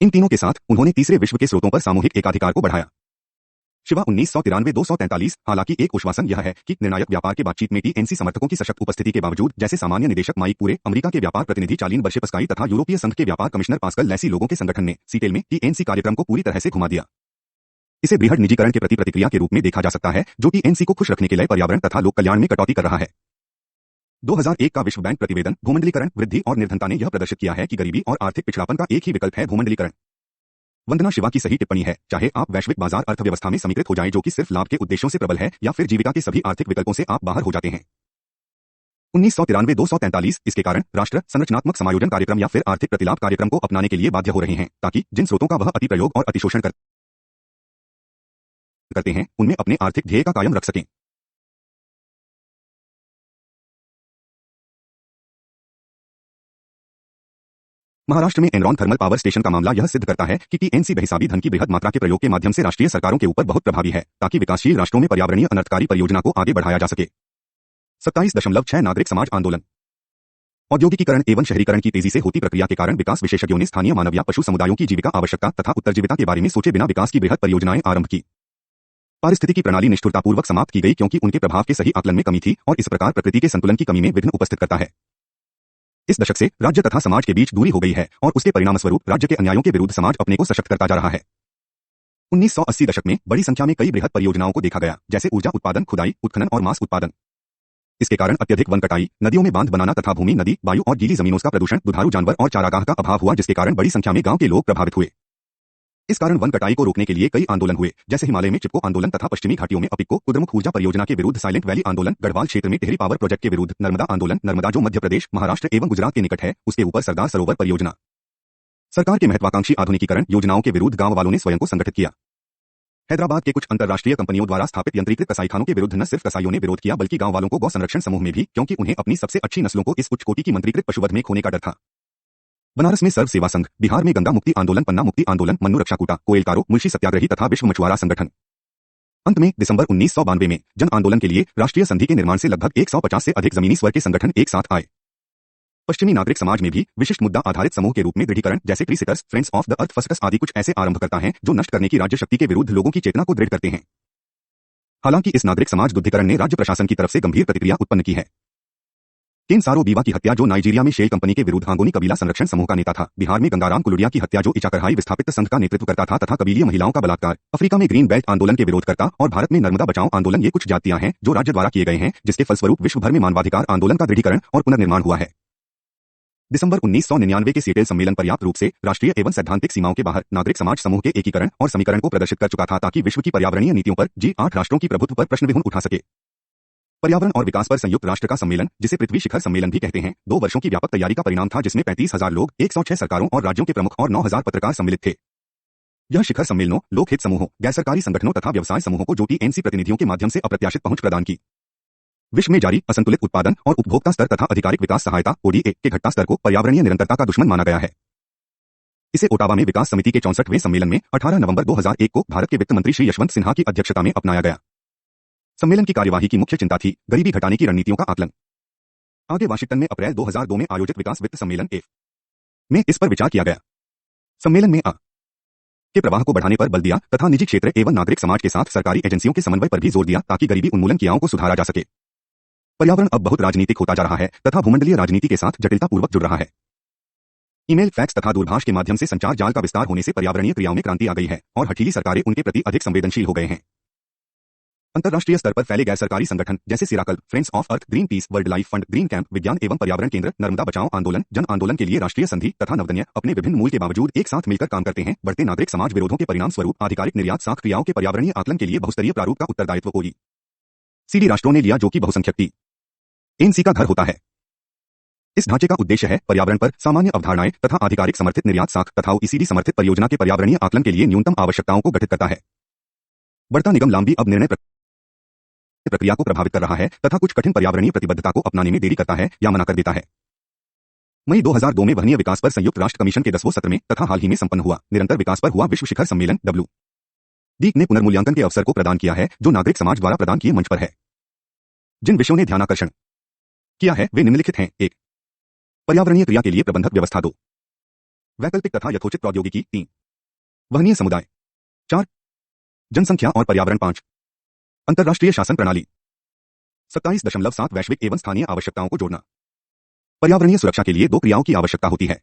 इन तीनों के साथ उन्होंने तीसरे विश्व के स्रोतों पर सामूहिक एकाधिकार को बढ़ाया। शिवा 1993, 243। हालांकि एक आश्वासन यह है कि निर्णायक व्यापार के बातचीत में टीएनसी समर्थकों की सशक्त उपस्थिति के बावजूद, जैसे सामान्य निदेशक माइक पूरे, अमेरिका के व्यापार प्रतिनिधि चार्लिन बर्शेप्स्काई तथा यूरोपीय संघ के व्यापार कमिश्नर पास्कल लैसी लोगों के संगठन ने सीटेल में टीएनसी कार्यक्रम को पूरी तरह से घुमा दिया। इसे बृहद निजीकरण के प्रति प्रतिक्रिया के रूप में देखा जा सकता है, जो टीएनसी को खुश रखने के लिए पर्यावरण तथा लोक कल्याण में कटौती कर रहा है। 2001 का विश्व बैंक प्रतिवेदन भूमंडलीकरण, वृद्धि और निर्धनता ने यह प्रदर्शित किया है कि गरीबी और आर्थिक पिछड़ापन का एक ही विकल्प है: भूमंडलीकरण। वंदना शिवा की सही टिप्पणी है, चाहे आप वैश्विक बाजार अर्थव्यवस्था में समीकृत हो जाएं, जो कि सिर्फ लाभ के उद्देश्यों से प्रबल है, या फिर जीविका के सभी आर्थिक विकल्पों से आप बाहर हो जाते हैं। 1993, 243। इसके कारण राष्ट्र संरचनात्मक समायोजन कार्यक्रम या फिर आर्थिक प्रतिलाभ कार्यक्रम को अपनाने के लिए बाध्य हो रहे हैं, ताकि जिन स्रोतों का वह अतिप्रयोग और अतिशोषण करते हैं उनमें अपने आर्थिक ध्येय का कायम रख सकें। महाराष्ट्र में एनरॉन थर्मल पावर स्टेशन का मामला यह सिद्ध करता है कि टीएनसी बेहिसाबी धन की बृहद मात्रा के प्रयोग के माध्यम से राष्ट्रीय सरकारों के ऊपर बहुत प्रभावी है, ताकि विकासशील राष्ट्रों में पर्यावरणीय अनर्थकारी परियोजना को आगे बढ़ाया जा सके। 27.6 नागरिक समाज आंदोलन। औद्योगिकीकरण एवं शहरीकरण की तेजी से होती प्रक्रिया के कारण विकास विशेषज्ञों ने स्थानीय मानव या पशु समुदायों की जीविका आवश्यकता तथा उत्तरजीविता के बारे में सोचे बिना विकास की बृहद परियोजनाएं आरंभ की। पारिस्थितिकी प्रणाली निष्ठुरतापूर्वक समाप्त की गई क्योंकि उनके प्रभाव के सही आकलन में कमी थी और इस प्रकार प्रकृति के संतुलन की कमी में विघ्न उपस्थित करता है। इस दशक से राज्य तथा समाज के बीच दूरी हो गई है और उसके परिणामस्वरूप राज्य के अन्यायों के विरुद्ध समाज अपने को सशक्त करता जा रहा है। 1980 दशक में बड़ी संख्या में कई बृहद परियोजनाओं को देखा गया, जैसे ऊर्जा उत्पादन, खुदाई, उत्खनन और मांस उत्पादन। इसके कारण अत्यधिक वन कटाई, नदियों में बांध बनाना तथा भूमि, नदी, वायु और गीली जमीनों का प्रदूषण, दुधारू जानवर और चारागाह का अभाव हुआ, जिसके कारण बड़ी संख्या में गांव के लोग प्रभावित हुए। इस कारण वन कटाई को रोकने के लिए कई आंदोलन हुए, जैसे हिमालय में चिपको आंदोलन तथा पश्चिमी घाटियों में अपिको कुद्रमुख ऊर्जा परियोजना के विरुद्ध साइलेंट वैली आंदोलन, गढ़वाल क्षेत्र में टिहरी पावर प्रोजेक्ट के विरुद्ध नर्मदा आंदोलन, नर्मदा जो मध्य प्रदेश, महाराष्ट्र एवं गुजरात के निकट है, उसके ऊपर सरदार सरोवर परियोजना। सरकार के महत्वाकांक्षी आधुनिकीकरण योजनाओं के विरुद्ध गांव वालों ने स्वयं को संगठित किया। हैदराबाद के कुछ अंतर्राष्ट्रीय कंपनियों द्वारा स्थापित यंत्रीकृत कसाईखानों के विरुद्ध न सिर्फ कसाईयों ने विरोध किया, बल्कि गांव वालों को गौ संरक्षण समूह में भी, क्योंकि उन्हें अपनी सबसे अच्छी नस्लों को इस उच्च कोटि की मंत्रीकृत पशुवध में खोने का डर था। बनारस में सर्व सेवा संघ, बिहार में गंगा मुक्ति आंदोलन, पन्ना मुक्ति आंदोलन, मन्नू रक्षा कूटा, कोयलकारो, मुंशी सत्याग्रही तथा विश्व मछुआरा संगठन। अंत में दिसंबर 1992 में जन आंदोलन के लिए राष्ट्रीय संधि के निर्माण से लगभग 150 से अधिक जमीनी स्वर के संगठन एक साथ आए। पश्चिमी नागरिक समाज में भी विशिष्ट मुद्दा आधारित समूह के रूप में दृढ़ीकरण, जैसे tree sitters, friends of the earth firsts आदि कुछ ऐसे आरंभ करता है जो नष्ट करने की राज्य शक्ति के विरुद्ध लोगों की चेतना को दृढ़ करते हैं। हालांकि इस नागरिक समाज बुद्धिकरण ने राज्य प्रशासन की तरफ से गंभीर प्रतिक्रिया उत्पन्न की है। केन सारो बीवा की हत्या जो नाइजीरिया में शेल कंपनी के विरुद्ध आंगोनी कबीला संरक्षण समूह का नेता था, बिहार में गंगाराम कुलुडिया की हत्या जो इचाकरहाई विस्थापित संघ का नेतृत्व करता था तथा कबीलीय महिलाओं का बलात्कार, अफ्रीका में ग्रीन बेल्ट आंदोलन के विरोध करता और भारत में नर्मदा बचाओ आंदोलन ये कुछ जातियां हैं जो राज्य द्वारा किए गए हैं, जिसके फलस्वरूप विश्व भर में मानवाधिकार आंदोलन का दृढ़ीकरण और पुनर्निर्माण हुआ है। दिसंबर 1999 के सिएटल सम्मेलन पर्याप्त रूप से राष्ट्रीय एवं सैद्धांतिक सीमाओं के बाहर नागरिक समाज समूह के एकीकरण और समीकरण को प्रदर्शित कर चुका था ताकि विश्व की पर्यावरणीय नीतियों पर G8 राष्ट्रों की प्रभुत्व पर प्रश्न विहुन उठा सके। पर्यावरण और विकास पर संयुक्त राष्ट्र का सम्मेलन, जिसे पृथ्वी शिखर सम्मेलन भी कहते हैं, 2 वर्षों की व्यापक तैयारी का परिणाम था जिसमें 35,000 लोग, 106 सरकारों और राज्यों के प्रमुख और 9,000 पत्रकार सम्मिलित थे। यह शिखर सम्मेलनों, लोकहित समूहों, गैर सरकारी संगठनों तथा व्यवसाय समूहों को जो TNC प्रतिनिधियों के माध्यम से अप्रत्याशित पहुंच प्रदान की। विश्व में जारी असंतुलित उत्पादन और उपभोक्ता स्तर तथा आधिकारिक विकास सहायता ODA के घटता स्तर को पर्यावरणीय निरंतरता का दुश्मन माना गया है। इसे ओटावा में विकास समिति के 64वें सम्मेलन में 18 नवंबर 2001 को भारत के वित्त मंत्री श्री यशवंत सिन्हा की अध्यक्षता में अपनाया गया। सम्मेलन की कार्यवाही की मुख्य चिंता थी गरीबी घटाने की रणनीतियों का आकलन। आगे वाशिंगटन में अप्रैल 2002 में आयोजित विकास वित्त सम्मेलन F में इस पर विचार किया गया। सम्मेलन में के प्रवाह को बढ़ाने पर बल दिया तथा निजी क्षेत्र एवं नागरिक समाज के साथ सरकारी एजेंसियों के समन्वय पर भी जोर दिया ताकि गरीबी उन्मूलन क्रियाओं को सुधारा जा सके। पर्यावरण अब बहुत राजनीतिक होता जा रहा है तथा भूमंडलीय राजनीति के साथ जटिलता पूर्वक जुड़ रहा है। ईमेल, फैक्स तथा दूरभाष के माध्यम से संचार जाल का विस्तार होने से पर्यावरणीय क्रियाओं में क्रांति आ गई है और हठीली सरकारें उनके प्रति अधिक संवेदनशील हो गए हैं। अंतर्राष्ट्रीय स्तर पर फैले गैर सरकारी संगठन जैसे सिराकल, friends of earth, Greenpeace, world life fund, green camp, विज्ञान एवं पर्यावरण केंद्र, नर्मदा बचाओ आंदोलन, जन आंदोलन के लिए राष्ट्रीय संधि तथा नवदन्य अपने विभिन्न मूल के बावजूद एक साथ मिलकर काम करते हैं। बढ़ते नागरिक समाज विरोधों के परिणाम स्वरूप आधिकारिक निर्यात साख क्रियाओं के पर्यावरणीय आकलन के लिए बहुस्तरीय प्रारूप का उत्तरदायित्व OECD राष्ट्रों ने लिया जो कि बहुसंख्यक TNC का घर होता है। इस ढांचे का उद्देश्य है पर्यावरण पर सामान्य अवधारणाएं तथा आधिकारिक समर्थित निर्यात साख तथा OECD समर्थित परियोजना के पर्यावरणीय आकलन के लिए न्यूनतम आवश्यकताओं को गठित करता है। बढ़ता निगम लांबी अब निर्णय प्रक्रिया को प्रभावित कर रहा है तथा कुछ कठिन पर्यावरणीय प्रतिबद्धता को अपनाने में देरी करता है या मना कर देता है। मई 2002 में वहनीय विकास पर संयुक्त राष्ट्र कमीशन के 10वें सत्र में तथा हाल ही में संपन्न हुआ निरंतर विकास पर हुआ विश्व शिखर सम्मेलन WD ने पुनर्मूल्यांकन के अवसर को प्रदान किया है जो नागरिक समाज द्वारा प्रदान किए मंच पर है। जिन विषयों ने ध्यानाकर्षण किया है वे निम्नलिखित हैं। 1. पर्यावरणीय क्रिया के लिए प्रबंधक व्यवस्था। 2. वैकल्पिक तथा यथोचित प्रौद्योगिकी। 3. वहनीय समुदाय। 4. जनसंख्या और पर्यावरण। 5. अंतर्राष्ट्रीय शासन प्रणाली। 27.7 वैश्विक एवं स्थानीय आवश्यकताओं को जोड़ना। पर्यावरणीय सुरक्षा के लिए 2 क्रियाओं की आवश्यकता होती है।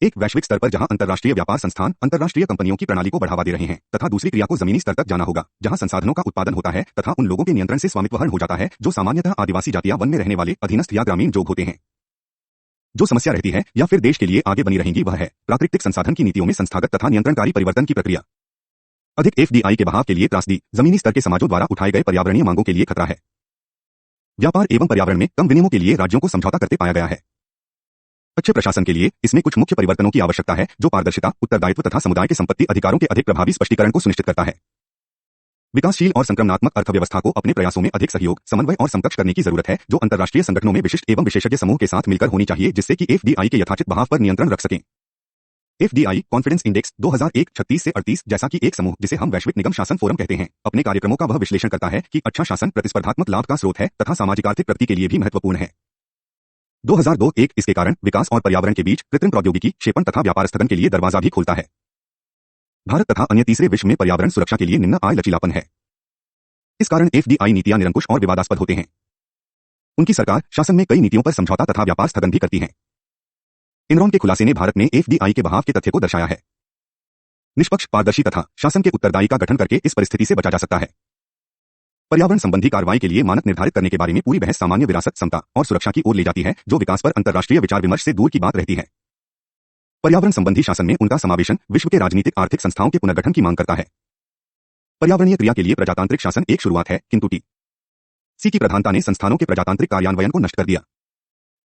एक वैश्विक स्तर पर जहां अंतर्राष्ट्रीय व्यापार संस्थान अंतर्राष्ट्रीय कंपनियों की प्रणाली को बढ़ावा दे रहे हैं तथा दूसरी क्रिया को जमीनी स्तर तक जाना होगा जहां संसाधनों का उत्पादन होता है तथा उन लोगों के नियंत्रण से स्वामित्वहरण हो जाता है जो सामान्यतः आदिवासी जातियां वन में रहने वाले अधीनस्थ या ग्रामीण जोग होते हैं। जो समस्या रहती है या फिर देश के लिए आगे बनी रहेंगी वह है प्राकृतिक संसाधन की नीतियों में संस्थागत तथा नियंत्रणकारी परिवर्तन की प्रक्रिया। अधिक FDI के बहाव के लिए त्रासदी जमीनी स्तर के समाजों द्वारा उठाए गए पर्यावरणीय मांगों के लिए खतरा है। व्यापार एवं पर्यावरण में कम विनिमय के लिए राज्यों को समझौता करते पाया गया है। अच्छे प्रशासन के लिए इसमें कुछ मुख्य परिवर्तनों की आवश्यकता है जो पारदर्शिता, उत्तरदायित्व तथा समुदाय के संपत्ति अधिकारों के अधिक प्रभावी स्पष्टीकरण को सुनिश्चित करता है। विकासशील और संक्रमणात्मक अर्थव्यवस्था को अपने प्रयासों में अधिक सहयोग, समन्वय और समकक्ष करने की जरूरत है जो अंतर्राष्ट्रीय संगठनों में विशिष्ट एवं विशेषज्ञ समूह के साथ मिलकर होनी चाहिए जिससे कि FDI के यथाचित बहाव पर नियंत्रण रख सकें। FDI कॉन्फिडेंस इंडेक्स 2001 36 से 38 जैसा कि एक समूह जिसे हम वैश्विक निगम शासन फोरम कहते हैं अपने कार्यक्रमों का वह विश्लेषण करता है कि अच्छा शासन प्रतिस्पर्धात्मक लाभ का स्रोत है तथा सामाजिक आर्थिक प्रगति के लिए भी महत्वपूर्ण है। 2002-1 इसके कारण विकास और पर्यावरण के बीच कृत्रिम प्रौद्योगिकी, क्षेपण तथा व्यापार स्थगन के लिए दरवाजा भी खोलता है। भारत तथा अन्य तीसरे विश्व में पर्यावरण सुरक्षा के लिए निम्न आय लचीलापन है। इस कारण FDI नीतियां निरंकुश और विवादास्पद होते हैं। उनकी सरकार शासन में कई नीतियों पर समझौता तथा व्यापार स्थगन भी करती है। एनरॉन के खुलासे ने भारत में FDI के बहाव के तथ्य को दर्शाया है। निष्पक्ष, पारदर्शी तथा शासन के उत्तरदायी का गठन करके इस परिस्थिति से बचा जा सकता है। पर्यावरण संबंधी कार्रवाई के लिए मानक निर्धारित करने के बारे में पूरी बहस सामान्य विरासत, समता और सुरक्षा की ओर ले जाती है जो विकास पर अंतर्राष्ट्रीय विचार विमर्श से दूर की बात रहती है। पर्यावरण संबंधी शासन में उनका समावेशन विश्व के राजनीतिक आर्थिक संस्थाओं के पुनर्गठन की मांग करता है। पर्यावरणीय क्रिया के लिए प्रजातांत्रिक शासन एक शुरुआत है किंतु TC की प्रधानता ने संस्थानों के प्रजातांत्रिक कार्यान्वयन को नष्ट कर दिया।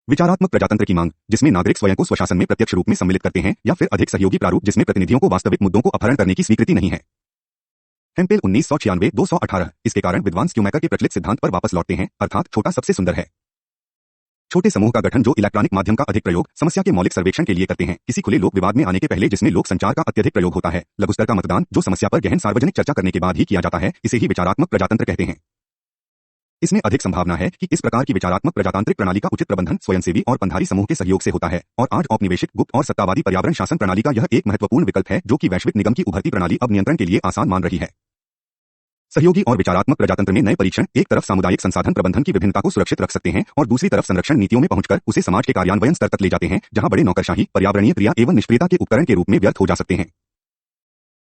विचारात्मक प्रजातंत्र की मांग जिसमें नागरिक स्वयं को स्वशासन में प्रत्यक्ष रूप में सम्मिलित करते हैं या फिर अधिक सहयोगी प्रारूप जिसमें प्रतिनिधियों को वास्तविक मुद्दों को अपहरण करने की स्वीकृति नहीं है। हेम्पेल 1996 218 इसके कारण विद्वान स्क्यूमैकर के प्रचलित सिद्धांत पर वापस लौटते हैं अर्थात छोटा सबसे सुंदर है। छोटे समूह का गठन जो इलेक्ट्रॉनिक माध्यम का अधिक प्रयोग समस्या के मौलिक सर्वेक्षण के लिए करते हैं किसी खुले लोक विवाद में आने के पहले जिसमें लोक संचार का अत्यधिक प्रयोग होता है। लघु स्तर का मतदान जो समस्या पर गहन सार्वजनिक चर्चा करने के बाद ही किया जाता है इसे ही विचारात्मक प्रजातंत्र कहते हैं। इसमें अधिक संभावना है कि इस प्रकार की विचारात्मक प्रजातांत्रिक प्रणाली का उचित प्रबंधन स्वयंसेवी और पंधारी समूह के सहयोग से होता है और आज औपनिवेशिक, गुप्त और सत्तावादी पर्यावरण शासन प्रणाली का यह एक महत्वपूर्ण विकल्प है जो कि वैश्विक निगम की उभरती प्रणाली अब नियंत्रण के लिए आसान मान रही है। सहयोगी और विचारात्मक प्रजातंत्र में नए परीक्षण एक तरफ सामुदायिक संसाधन प्रबंधन की विभिन्नता को सुरक्षित रख सकते हैं और दूसरी तरफ संरक्षण नीतियों में पहुंचकर उसे समाज के कार्यान्वयन स्तर तक ले जाते हैं, जहां बड़े नौकरशाही पर्यावरणीय क्रिया एवं निष्क्रियता के उपकरण के रूप में व्यर्थ हो जा सकते हैं।